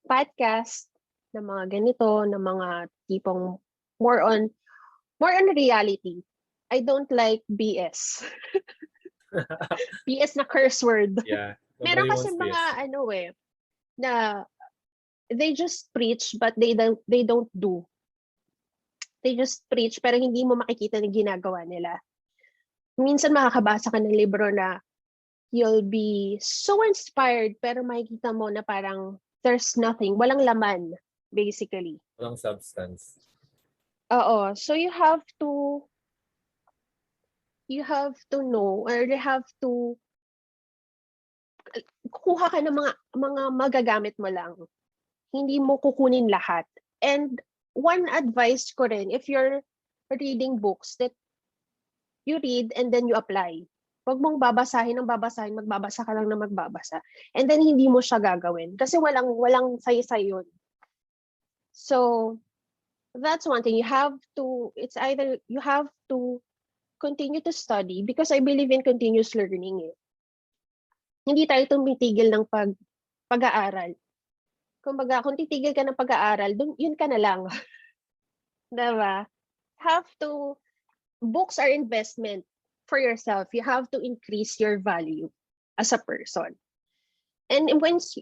[SPEAKER 2] podcast na mga ganito, na mga tipong more on reality. I don't like BS. BS na curse word.
[SPEAKER 3] Yeah.
[SPEAKER 2] Meron
[SPEAKER 3] Nobody
[SPEAKER 2] kasi
[SPEAKER 3] wants
[SPEAKER 2] mga
[SPEAKER 3] this.
[SPEAKER 2] na they just preach but they don't do. They just preach pero hindi mo makikita na ginagawa nila. Minsan makakabasa ka ng libro na you'll be so inspired pero makikita mo na parang there's nothing, walang laman basically.
[SPEAKER 3] Walang substance.
[SPEAKER 2] Oo, so you have to know, or you have to kuha ka ng mga magagamit mo lang. Hindi mo kukunin lahat. And one advice ko rin, if you're reading books, that you read and then you apply. Huwag mong babasahin ng babasahin, magbabasa ka lang na magbabasa. And then hindi mo siya gagawin. Kasi walang saysay yun. So, that's one thing. It's either you have to continue to study because I believe in continuous learning. Hindi tayo tumitigil ng pag-aaral. Kumbaga, kung titigil ka ng pag-aaral, yun ka na lang. Diba? Books are investment for yourself. You have to increase your value as a person. And once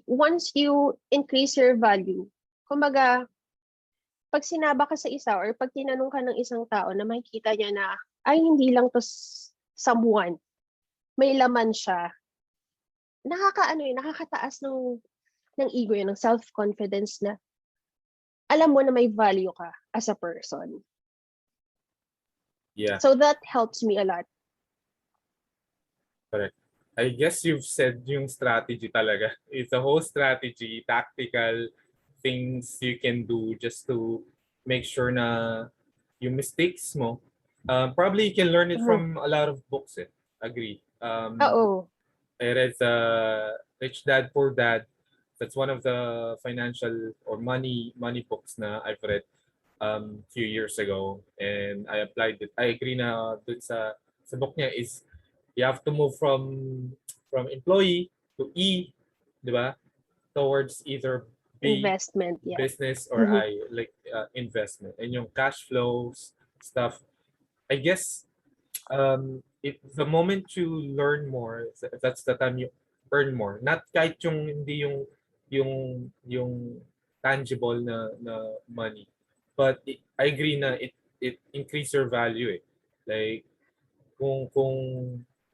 [SPEAKER 2] you increase your value, kumbaga, pag sinaba ka sa isa or pag tinanong ka ng isang tao na makikita niya na, ay, hindi lang to someone, may laman siya, nakakataas ng ego yun, ng self-confidence na alam mo na may value ka as a person.
[SPEAKER 3] Yeah.
[SPEAKER 2] So that helps me a lot.
[SPEAKER 3] Correct. I guess you've said yung strategy talaga. It's a whole strategy, tactical things you can do just to make sure na yung mistakes mo, probably you can learn it from a lot of books. Agree.
[SPEAKER 2] Oo.
[SPEAKER 3] I read Rich Dad Poor Dad. That's one of the financial or money books na I've read few years ago, and I applied it. I agree na dun sa book niya is you have to move from employee to di ba? Towards either B,
[SPEAKER 2] Investment, yeah.
[SPEAKER 3] business, or I, like investment. And yung cash flows stuff, I guess the moment you learn more, that's the time you earn more. Not kahit yung hindi yung tangible na money. But I agree na it increase your value eh. Like kung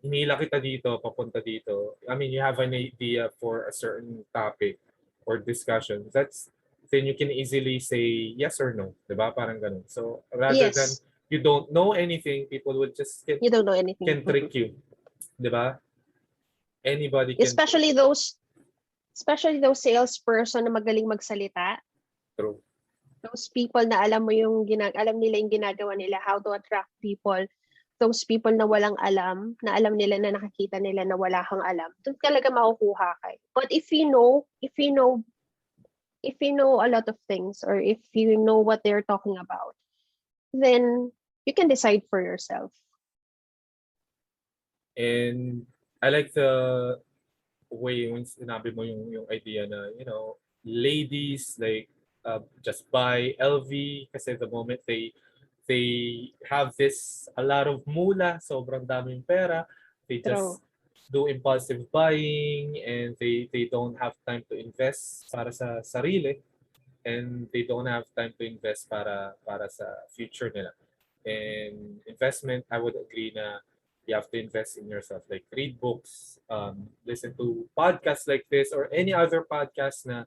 [SPEAKER 3] hinila kita dito, papunta dito, I mean, you have an idea for a certain topic or discussion, then you can easily say yes or no, di ba? Parang ganun. So, rather than
[SPEAKER 2] Yes.
[SPEAKER 3] you don't know anything, people would just
[SPEAKER 2] You don't know anything.
[SPEAKER 3] can trick you, di ba? Anybody can.
[SPEAKER 2] Especially those salesperson na magaling magsalita.
[SPEAKER 3] True.
[SPEAKER 2] Those people na alam nila yung ginagawa nila, how to attract people. Those people na walang alam, na alam nila na nakikita nila na wala kang alam. Doon talaga makukuha ka. But if you know a lot of things, or if you know what they're talking about, then you can decide for yourself.
[SPEAKER 3] And I like the way when sinabi mo yung idea na, ladies like just buy LV kasi the moment they have a lot of mula, sobrang daming pera, they just do impulsive buying, and they don't have time to invest para sa sarili, and they don't have time to invest para sa future nila. And investment, I would agree na you have to invest in yourself, like read books, listen to podcasts like this or any other podcast na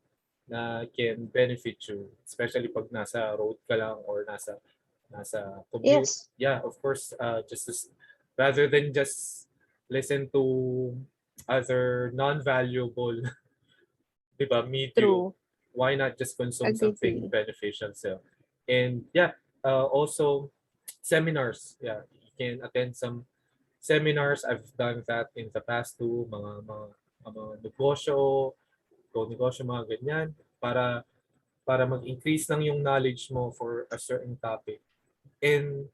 [SPEAKER 3] can benefit you, especially pag nasa road ka lang or nasa commute.
[SPEAKER 2] Yes.
[SPEAKER 3] Yeah, of course, rather than just listen to other non-valuable diba, medium, why not just consume something beneficial? So, and yeah, also seminars. Yeah, you can attend some seminars. I've done that in the past too, mga negosyo, mga ganyan, para mag-increase lang yung knowledge mo for a certain topic. And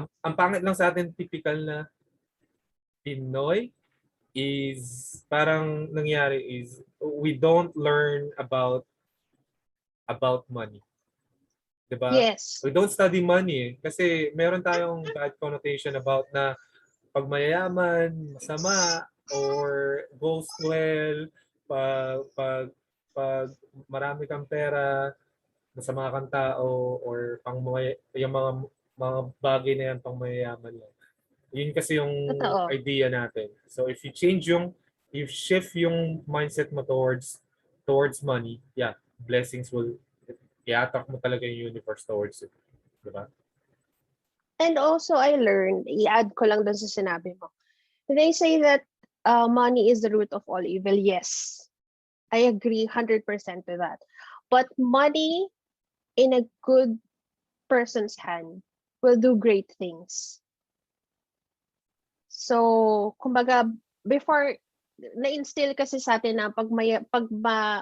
[SPEAKER 3] ang pangit lang sa atin, typical na Pinoy, is parang nangyari is we don't learn about money. 'Di ba?
[SPEAKER 2] Yes.
[SPEAKER 3] We don't study money kasi meron tayong bad connotation about na pag mayayaman, masama, or goes well, pag marami kang pera, masama kang tao, or yung mga bagay na yan pang mayayaman lang. Yun kasi yung
[SPEAKER 2] Totoo.
[SPEAKER 3] idea natin. So if you shift yung mindset mo towards money, yeah, blessings will iatak mo talaga yung universe towards it. Diba?
[SPEAKER 2] And also, I learned, i-add ko lang dun sa sinabi mo. They say that money is the root of all evil. Yes, I agree 100% to that. But money in a good person's hand will do great things. So, kumbaga, before, na-instill kasi sa atin na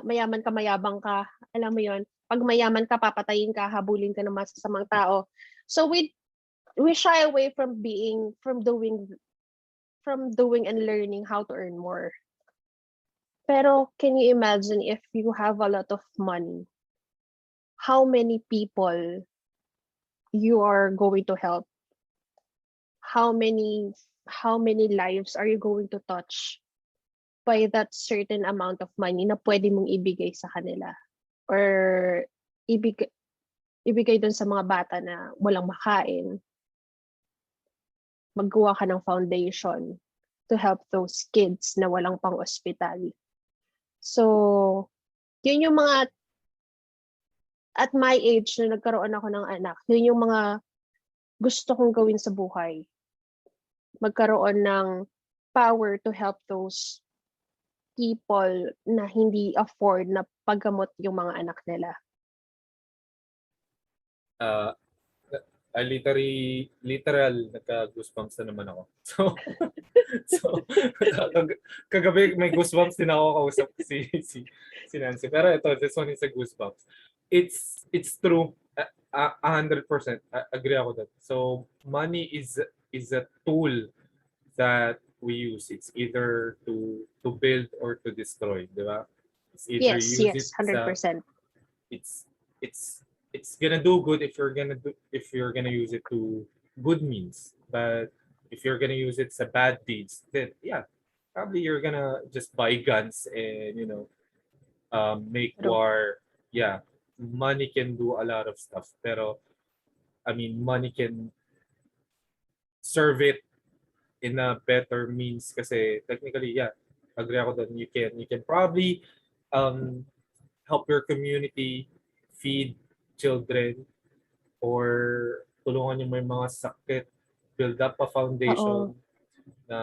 [SPEAKER 2] mayaman ka, mayabang ka, alam mo yon, pag mayaman ka, papatayin ka, habulin ka ng masasamang tao. So, we shy away from doing and learning how to earn more. Pero can you imagine if you have a lot of money, how many people you are going to help? How many lives are you going to touch by that certain amount of money na pwede mong ibigay sa kanila? Or ibigay dun sa mga bata na walang makain. Maggawa ka ng foundation to help those kids na walang pang-ospital. So, yun yung mga, at my age na nagkaroon ako ng anak, yun yung mga gusto kong gawin sa buhay. Magkaroon ng power to help those people na hindi afford na paggamot yung mga anak nila.
[SPEAKER 3] Literal, nagka-goosebumps na naman ako. So kagabi may goosebumps din ako kausap si Nancy. Pero this one is a goosebumps. It's true. 100%. Agree ako that. So money is a tool that we use. It's either to build or to destroy, di ba? It's either
[SPEAKER 2] Yes,
[SPEAKER 3] use it
[SPEAKER 2] 100%.
[SPEAKER 3] It's gonna do good if you're gonna use it to good means. But if you're gonna use it sa bad deeds, then yeah, probably you're gonna just buy guns and make
[SPEAKER 2] True.
[SPEAKER 3] war. Yeah, money can do a lot of stuff. Pero I mean, money can serve it in a better means kasi technically, yeah, agree ako that you can probably help your community, feed children, or tulungan yung may mga sakit, build up a foundation na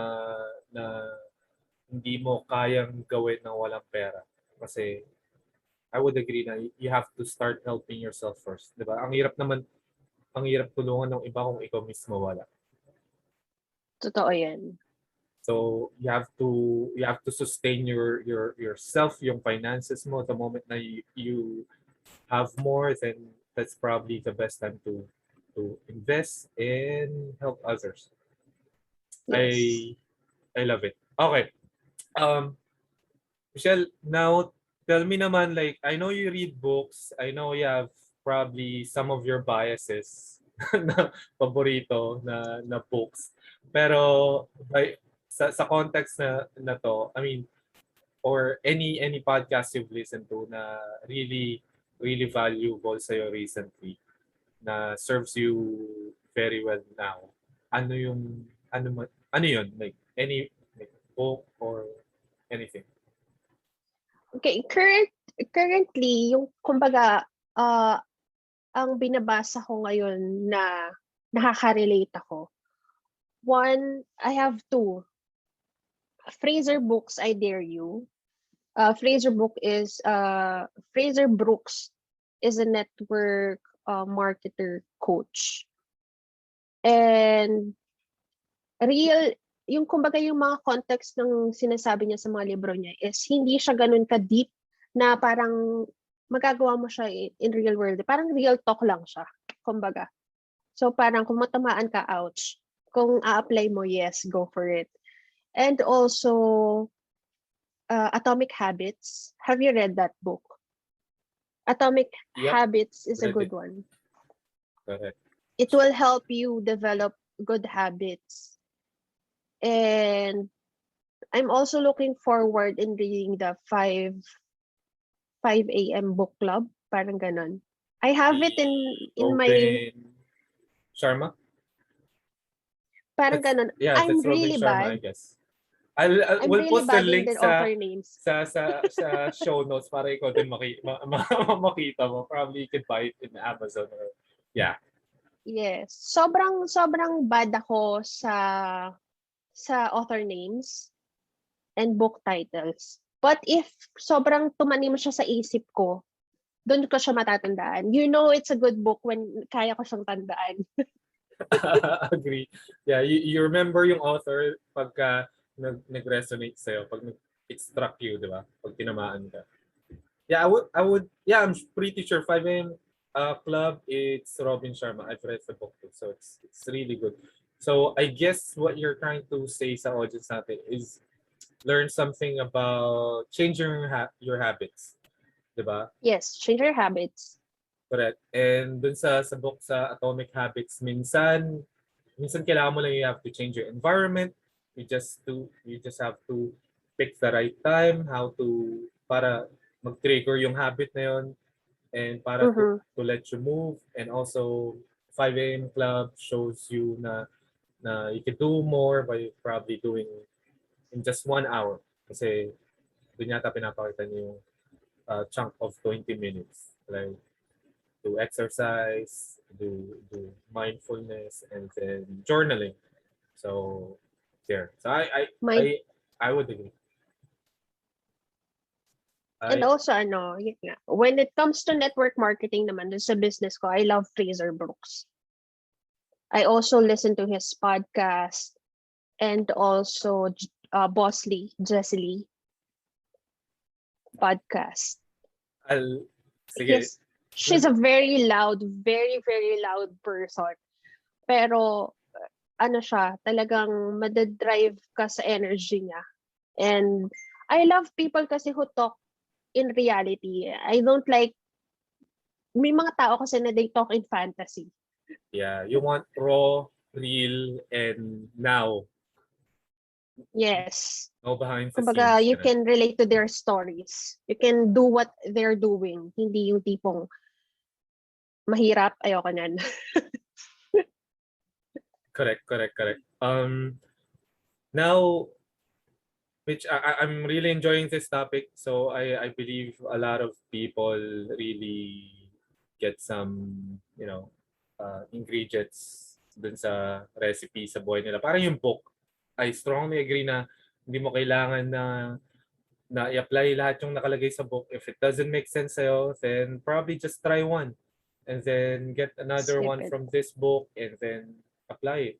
[SPEAKER 3] hindi mo kayang gawin ng walang pera. Kasi I would agree na you have to start helping yourself first, 'di ba? Ang hirap tulungan ng iba kung ikaw mismo wala.
[SPEAKER 2] Totoo yan.
[SPEAKER 3] So you have to sustain yourself, yung finances mo. The moment na you have more, then that's probably the best time to invest and help others.
[SPEAKER 2] Yes.
[SPEAKER 3] I love it. Okay. Michelle, now tell me naman, like, I know you read books. I know you have probably some of your biases na paborito na books. Pero sa context na to, I mean, or any podcast you've listened to na really valuable sa'yo recently, na serves you very well now. Ano yun? Like any book or anything?
[SPEAKER 2] Okay, currently, yung kumbaga, ang binabasa ko ngayon na nakaka-relate ako. One, I have two. Frazer books, I Dare You. Frazer Brookes is a network marketer coach. And yung kumbaga yung mga context ng sinasabi niya sa mga libro niya is hindi siya ganun ka-deep na parang magagawa mo siya in real world. Parang real talk lang siya, kumbaga. So parang kung matamaan ka, ouch. Kung a-apply mo, yes, go for it. And also, Atomic Habits. Have you read that book? Atomic
[SPEAKER 3] Yep,
[SPEAKER 2] Habits is a
[SPEAKER 3] read
[SPEAKER 2] good
[SPEAKER 3] it.
[SPEAKER 2] one.
[SPEAKER 3] Correct.
[SPEAKER 2] It will help you develop good habits. And I'm also looking forward in reading the 5 a.m. book club. Parang ganon. I have it in my,
[SPEAKER 3] Robin Sharma?
[SPEAKER 2] parang
[SPEAKER 3] That's
[SPEAKER 2] ganon.
[SPEAKER 3] yeah,
[SPEAKER 2] I'm
[SPEAKER 3] that's Robin
[SPEAKER 2] really
[SPEAKER 3] Sharma, I
[SPEAKER 2] bad.
[SPEAKER 3] guess.
[SPEAKER 2] I'm
[SPEAKER 3] We'll
[SPEAKER 2] really
[SPEAKER 3] post the
[SPEAKER 2] bad in
[SPEAKER 3] link
[SPEAKER 2] the author names.
[SPEAKER 3] sa show notes para ikaw din makita mo. Probably you could buy it in Amazon or yeah.
[SPEAKER 2] Yes. Sobrang bad ako sa author names and book titles. But if sobrang tumanim siya sa isip ko, doon ko siya matatandaan. You know it's a good book when kaya ko siyang tandaan.
[SPEAKER 3] Agree. Yeah, you remember yung author pagka nag-resonate sa'yo, pag it struck you, di ba? Pag tinamaan ka. Yeah, yeah, I'm pretty sure 5 a.m. Club, it's Robin Sharma. I've read the book too, so it's really good. So I guess what you're trying to say sa audience natin is learn something about changing your habits, di ba?
[SPEAKER 2] Yes, change your habits.
[SPEAKER 3] Correct. And dun sa book sa Atomic Habits, minsan kailangan mo lang you have to change your environment. You just have to pick the right time, how to para mag-trigger yung habit na yon and para
[SPEAKER 2] Mm-hmm.
[SPEAKER 3] to let you move. And also 5 a.m. Club shows you na you can do more by probably doing in just 1 hour. Kasi dun yata pinapakita niyo yung chunk of 20 minutes. Like do exercise, do mindfulness, and then journaling. So there. So
[SPEAKER 2] My
[SPEAKER 3] I would agree.
[SPEAKER 2] and
[SPEAKER 3] I
[SPEAKER 2] also yun nga, when it comes to network marketing naman dun sa business ko, I love Frazer Brookes. I also listen to his podcast and also Boss Lee, Jessie Lee podcast.
[SPEAKER 3] sige.
[SPEAKER 2] She's a very loud, very loud person. Pero siya, talagang madadrive ka sa energy niya. And I love people kasi who talk in reality. I don't like, may mga tao kasi na they talk in fantasy.
[SPEAKER 3] Yeah, you want raw, real, and now.
[SPEAKER 2] Yes.
[SPEAKER 3] No behind the
[SPEAKER 2] Kumbaga,
[SPEAKER 3] scenes.
[SPEAKER 2] you can relate to their stories. You can do what they're doing. Hindi yung tipong mahirap, ayoko nan.
[SPEAKER 3] Correct. Now, which I'm really enjoying this topic. So I believe a lot of people really get some, ingredients dun sa recipe sa buhay nila. Parang yung book. I strongly agree na hindi mo kailangan na i-apply lahat yung nakalagay sa book. If it doesn't make sense sa'yo, then probably just try one. And then get another
[SPEAKER 2] Skip
[SPEAKER 3] one
[SPEAKER 2] it.
[SPEAKER 3] from this book and then apply it.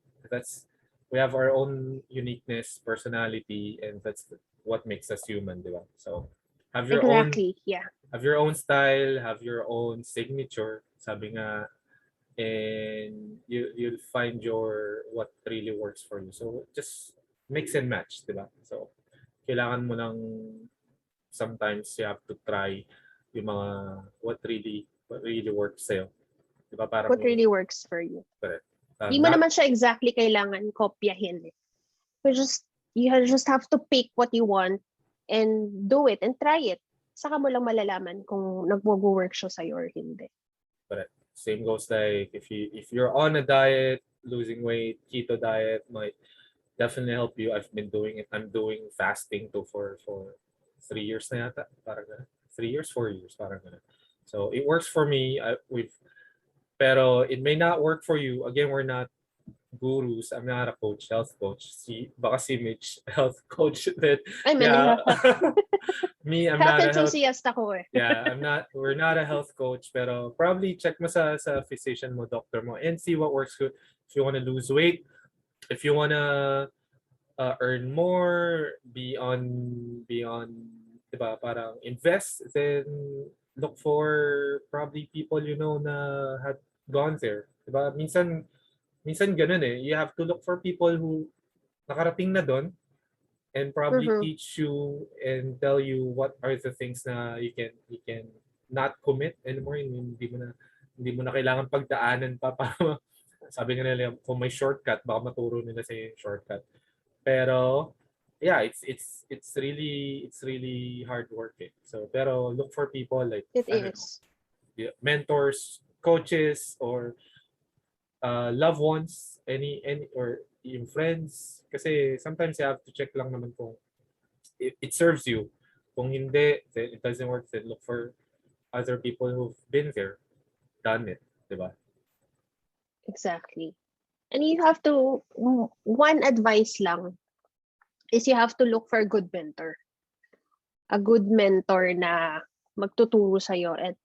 [SPEAKER 3] We have our own uniqueness, personality, and that's what makes us human, di ba? So have your
[SPEAKER 2] Exactly, yeah.
[SPEAKER 3] have your own style, have your own signature, sabi nga, and you'll find what really works for you. So just mix and match, di ba? So kailangan mo lang sometimes you have to try yung mga what really works sa'yo. Di ba? Parang
[SPEAKER 2] What really works for you.
[SPEAKER 3] correct.
[SPEAKER 2] Di mo naman siya exactly kailangan kopyahin. You just have to pick what you want and do it and try it. Saka mo lang malalaman kung nag-work siya sa'yo or hindi.
[SPEAKER 3] Correct. Same goes like if you're on a diet, losing weight, keto diet might definitely help you. I've been doing it. I'm doing fasting too for 3 years na yata. Parang 3 years, 4 years, parang ganun. So it works for me. Pero it may not work for you. Again, we're not gurus. I'm not a coach, health coach. Baka si Mitch, health coach. That
[SPEAKER 2] I'm
[SPEAKER 3] yeah.
[SPEAKER 2] Me,
[SPEAKER 3] I'm
[SPEAKER 2] health
[SPEAKER 3] not a health.
[SPEAKER 2] enthusiast ako eh.
[SPEAKER 3] Yeah, we're not a health coach, pero probably check mo sa physician mo, doctor mo, and see what works good. If you want to lose weight, if you want to earn more, be on, diba, parang invest, then look for probably people na had gone there. Diba? Minsan ganun eh. You have to look for people who nakarating na doon and probably
[SPEAKER 2] Mm-hmm.
[SPEAKER 3] teach you and tell you what are the things na you can not commit anymore. Hindi mo na kailangan pagdaanan pa para sabi nga nila kung may shortcut baka maturo nila sa yung shortcut. Pero yeah, it's really hard work eh. So pero look for people like
[SPEAKER 2] It
[SPEAKER 3] I don't know,
[SPEAKER 2] is.
[SPEAKER 3] mentors, coaches or loved ones, any or yung friends kasi sometimes you have to check lang naman kung it serves you. Kung hindi, then it doesn't work, then look for other people who've been there, done it, di ba?
[SPEAKER 2] Exactly. And you have to, one advice lang is you have to look for a good mentor. A good mentor na magtuturo sa'yo at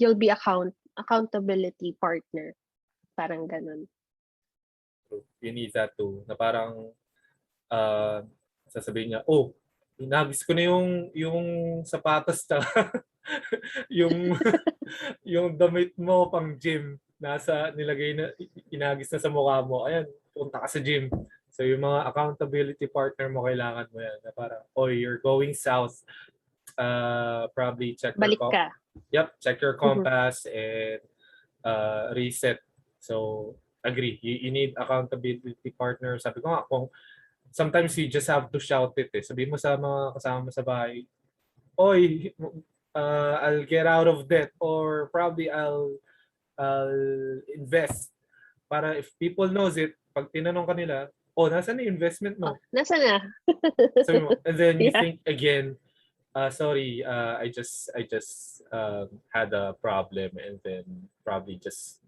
[SPEAKER 2] you'll be accountability partner. Parang ganun.
[SPEAKER 3] You need that too, na parang uh, sasabihin niya, oh, inagis ko na yung sapatos ta yung yung damit mo pang gym nasa nilagay na inagis na sa mukha mo. Ayan, punta ka sa gym. So yung mga accountability partner mo kailangan mo yan na parang, oh, you're going south. Probably check your
[SPEAKER 2] Balik ka.
[SPEAKER 3] check your
[SPEAKER 2] Mhm.
[SPEAKER 3] compass and reset. So agree. You need accountability partner. Sabi ko nga kung sometimes you just have to shout it eh. Sabihin mo sa mga kasama mo sa bahay, oy, I'll get out of debt or probably I'll invest. Para if people knows it, pag tinanong ka nila, oh, nasaan na yung investment
[SPEAKER 2] Oh,
[SPEAKER 3] mo?
[SPEAKER 2] nasa na?
[SPEAKER 3] Sabi mo, and then you
[SPEAKER 2] Yeah.
[SPEAKER 3] think again, sorry, I just had a problem and then probably just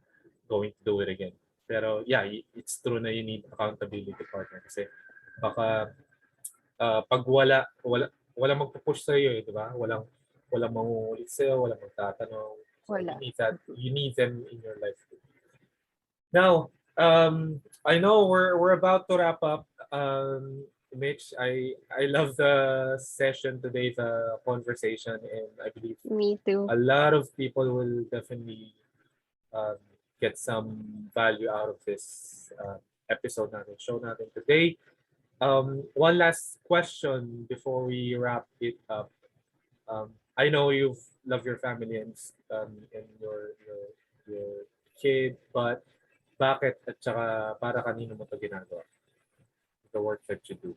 [SPEAKER 3] going to do it again. Pero yeah, it's true na you need accountability partner kasi baka pag wala magpo-push sa iyo, eh, 'di ba? Walang mangungulit sa iyo, walang magtatanong. So
[SPEAKER 2] Wala.
[SPEAKER 3] you need them in your life. Now, I know we're about to wrap up. Mitch, I love the session today, the conversation, and I believe
[SPEAKER 2] Me too.
[SPEAKER 3] a lot of people will definitely um, get some value out of this episode natin, show natin today. One last question before we wrap it up. I know you love your family and your kid, but bakit at saka para kanino mo 'to ginagawa? The work that you do.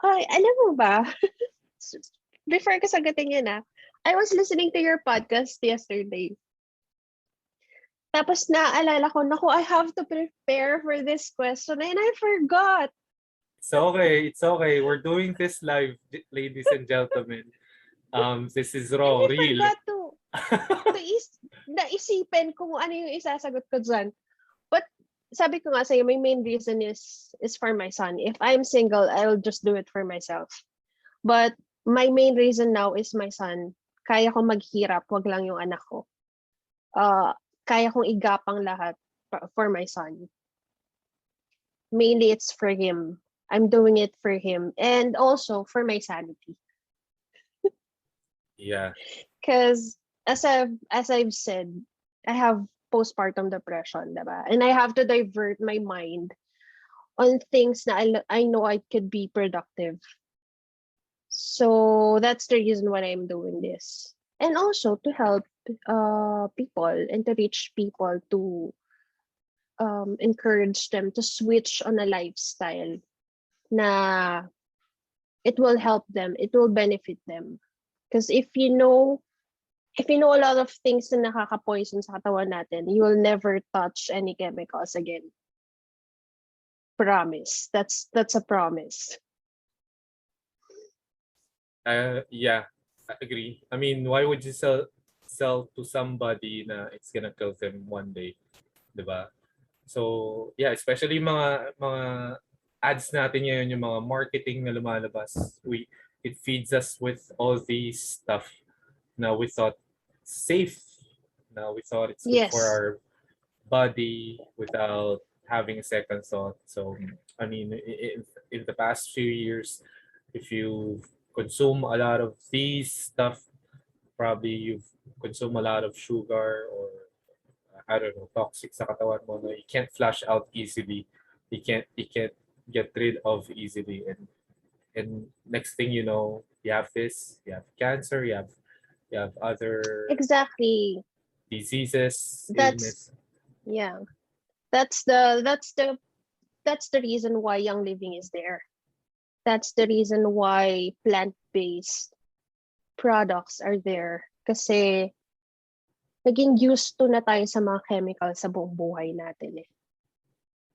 [SPEAKER 2] Ay, alam mo ba? Before ko sagutin yun I was listening to your podcast yesterday. Tapos naalala ko, naku, I have to prepare for this question and I forgot.
[SPEAKER 3] It's okay. It's okay. We're doing this live, ladies and gentlemen. This is raw,
[SPEAKER 2] And I
[SPEAKER 3] real.
[SPEAKER 2] forgot to naisipin kung ano yung isasagot ko dyan. But sabi ko nga sa'yo, my main reason is for my son. If I'm single, I'll just do it for myself. But my main reason now is my son. Kaya kong maghirap, wag lang yung anak ko. Kaya kong igapang lahat for my son. Mainly it's for him. I'm doing it for him and also for my sanity.
[SPEAKER 3] Yeah.
[SPEAKER 2] Because as I've said, I have postpartum depression, diba? And I have to divert my mind on things that I know I could be productive. So that's the reason why I'm doing this. And also to help people and to reach people to encourage them to switch on a lifestyle na it will help them, it will benefit them. Because if you know a lot of things na nakaka-poison sa katawan natin, you will never touch any chemicals again. Promise. That's a promise.
[SPEAKER 3] Yeah, I agree. I mean, why would you sell to somebody na it's gonna kill them one day, 'di ba? So, yeah, especially mga ads natin ngayon, yung mga marketing na lumalabas, it feeds us with all these stuff na we thought safe, na we thought it's good for
[SPEAKER 2] Yes.
[SPEAKER 3] our body without having a second thought. So, I mean, in the past few years, if you consume a lot of these stuff, probably you've consumed a lot of sugar or I don't know, toxic sa katawan mo na you can't flush out easily. You can't get rid of easily. And next thing you know, you have this, you have cancer, you have other
[SPEAKER 2] Exactly.
[SPEAKER 3] diseases,
[SPEAKER 2] That's
[SPEAKER 3] illness.
[SPEAKER 2] yeah. That's the reason why Young Living is there. That's the reason why plant-based products are there. Kasi naging used to na tayo sa mga chemicals sa buong buhay natin eh.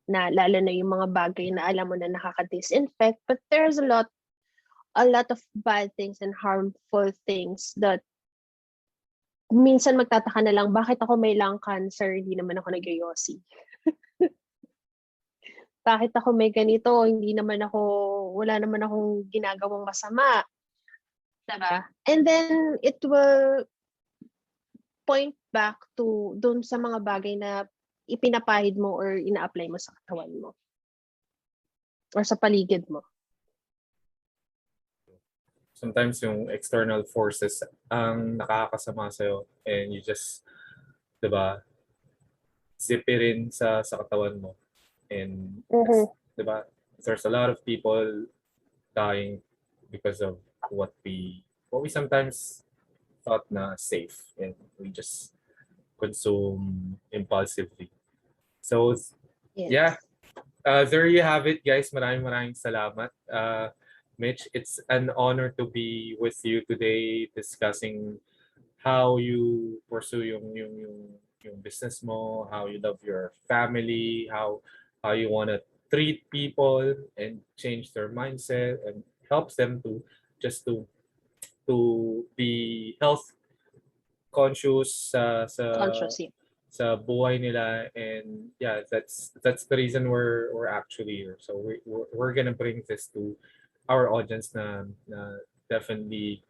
[SPEAKER 2] Na lalo na yung mga bagay na alam mo na nakaka-disinfect, but there's a lot of bad things and harmful things that minsan magtataka na lang, bakit ako may lung cancer, hindi naman ako nagyoyosi. Bakit ako may ganito, wala naman akong ginagawang masama. Diba? And then, it will point back to dun sa mga bagay na ipinapahid mo or ina-apply mo sa katawan mo. Or sa paligid mo.
[SPEAKER 3] Sometimes yung external forces ang nakakasama sa'yo and you just, diba, zip it in sa katawan mo. And, diba, there's a lot of people dying because of what we sometimes thought na safe and we just consume impulsively. So, yeah, there you have it, guys. Maraming salamat. Mitch, it's an honor to be with you today discussing how you pursue yung business mo, how you love your family, how you want to treat people and change their mindset and helps them to just to be health conscious sa buhay nila. And yeah, that's the reason we're actually here. So we're gonna bring this to our audience na definitely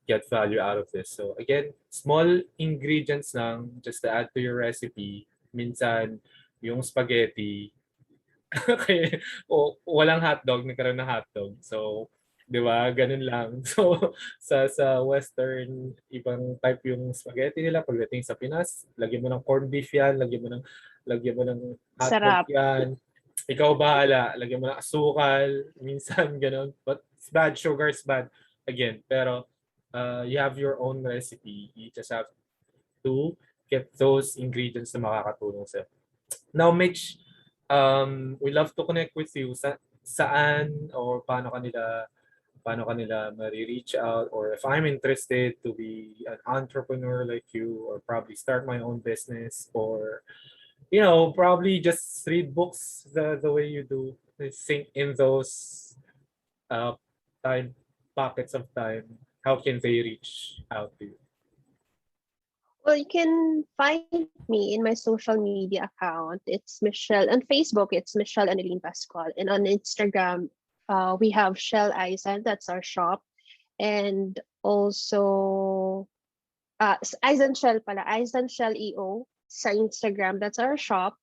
[SPEAKER 3] get value out of this. So again, small ingredients lang just to add to your recipe. Minsan yung spaghetti walang hotdog, nagkaroon ng hotdog. So, 'di ba? Ganun lang. So sa western ibang type yung spaghetti nila. Pagdating sa Pinas, lagyan mo ng corned beef yan, lagyan mo ng hotdog yan. Ikaw bahala, lagyan mo ng asukal, minsan ganun. But it's bad, sugar is bad. Again, pero you have your own recipe. You just have to get those ingredients na makakatulong sa'yo. Now, Mitch, we love to connect with you. Saan or paano kanila ma-reach out, or if I'm interested to be an entrepreneur like you or probably start my own business, or probably just read books the way you do, think in those time pockets of time, how can they reach out to you?
[SPEAKER 2] Well, you can find me in my social media account. It's Michelle. On Facebook, it's Michelle Anolin Pascual. And on Instagram, we have Shell Eisen. That's our shop. And also, Eisen Shell pala. Eisen Shell EO sa Instagram. That's our shop.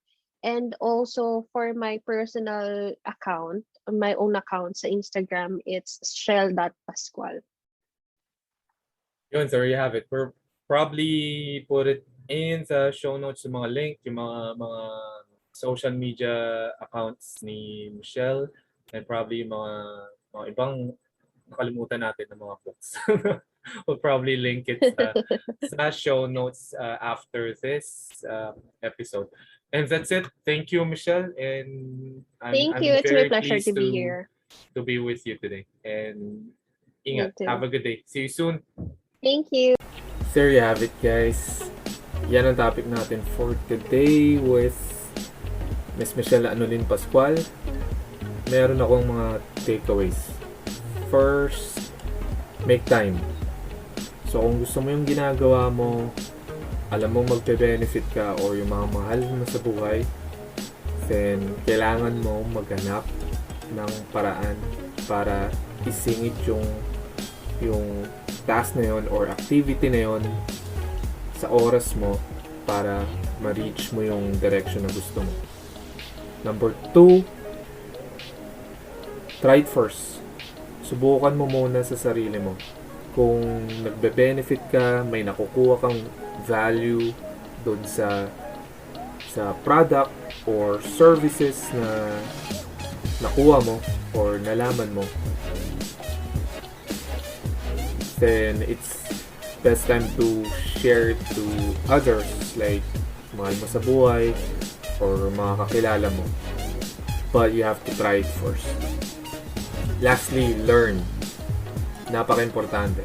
[SPEAKER 2] And also, for my personal account, my own account sa Instagram, it's shell.pascual.
[SPEAKER 3] Yun, there you have it. We're probably put it in the show notes, yung mga link, yung mga social media accounts ni Michelle, and probably mga ibang nakalimutan natin ng mga books. We'll probably link it sa show notes after this episode. And that's it. Thank you, Michelle. And I'm
[SPEAKER 2] It's my
[SPEAKER 3] very
[SPEAKER 2] pleasure
[SPEAKER 3] pleased
[SPEAKER 2] to be here.
[SPEAKER 3] To be with you today. And ingat. Have a good day. See you soon.
[SPEAKER 2] Thank you.
[SPEAKER 1] There you have it, guys. Yan ang topic natin for today with Miss Michelle Anolin Pascual. Meron akong mga takeaways. First, make time. So kung gusto mo yung ginagawa mo, alam mo magbe-benefit ka or yung mga mahal mo sa buhay, then kailangan mo maghanap ng paraan para isingit yung task na yun or activity na yun sa oras mo para ma-reach mo yung direction na gusto mo. Number 2, try it first. Subukan mo muna sa sarili mo. Kung nagbe-benefit ka, may nakukuha kang value doon sa sa product or services na nakuha mo or nalaman mo, then it's best time to share it to others, like mahal mo sa buhay or mga kakilala mo. But you have to try it first. Lastly, learn. Napaka-importante.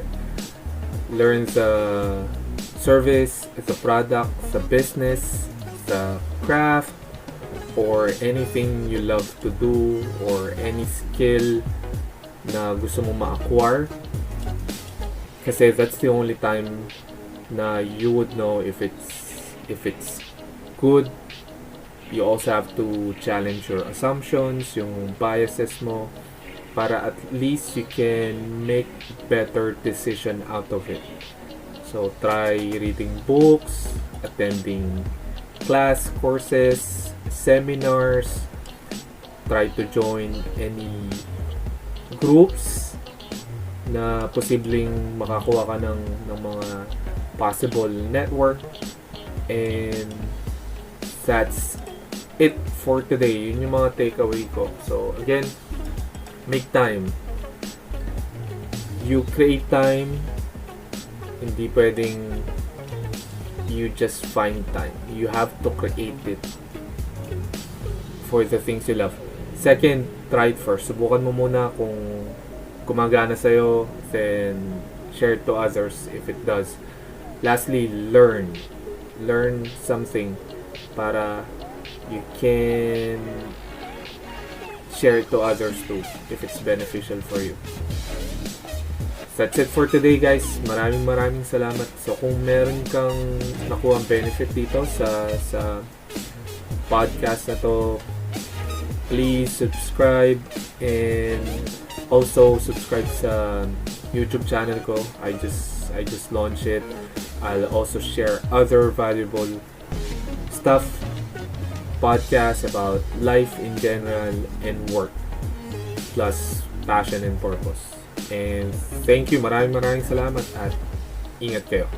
[SPEAKER 1] Learn sa service, sa product, sa business, sa craft, or anything you love to do, or any skill na gusto mong ma-acquire. Kasi that's the only time na you would know if it's good. You also have to challenge your assumptions, yung biases mo, para at least you can make better decision out of it. So try reading books, attending class, courses, seminars, try to join any groups na posibleng makakuha ka ng mga possible network. And that's it for today. Yun yung mga takeaway ko. So again, make time. You create time. Hindi pwedeng you just find time. You have to create it for the things you love. Second, try it first. Subukan mo muna kung gumagana sa'yo, then share it to others if it does. Lastly, learn. Learn something para you can share it to others too if it's beneficial for you. That's it for today, guys. Maraming salamat. So kung meron kang nakuha benefit dito sa podcast na to, please subscribe, and also subscribe sa YouTube channel ko. I just launched it. I'll also share other valuable stuff, podcasts about life in general and work, plus passion and purpose. And thank you, maraming salamat at ingat kayo.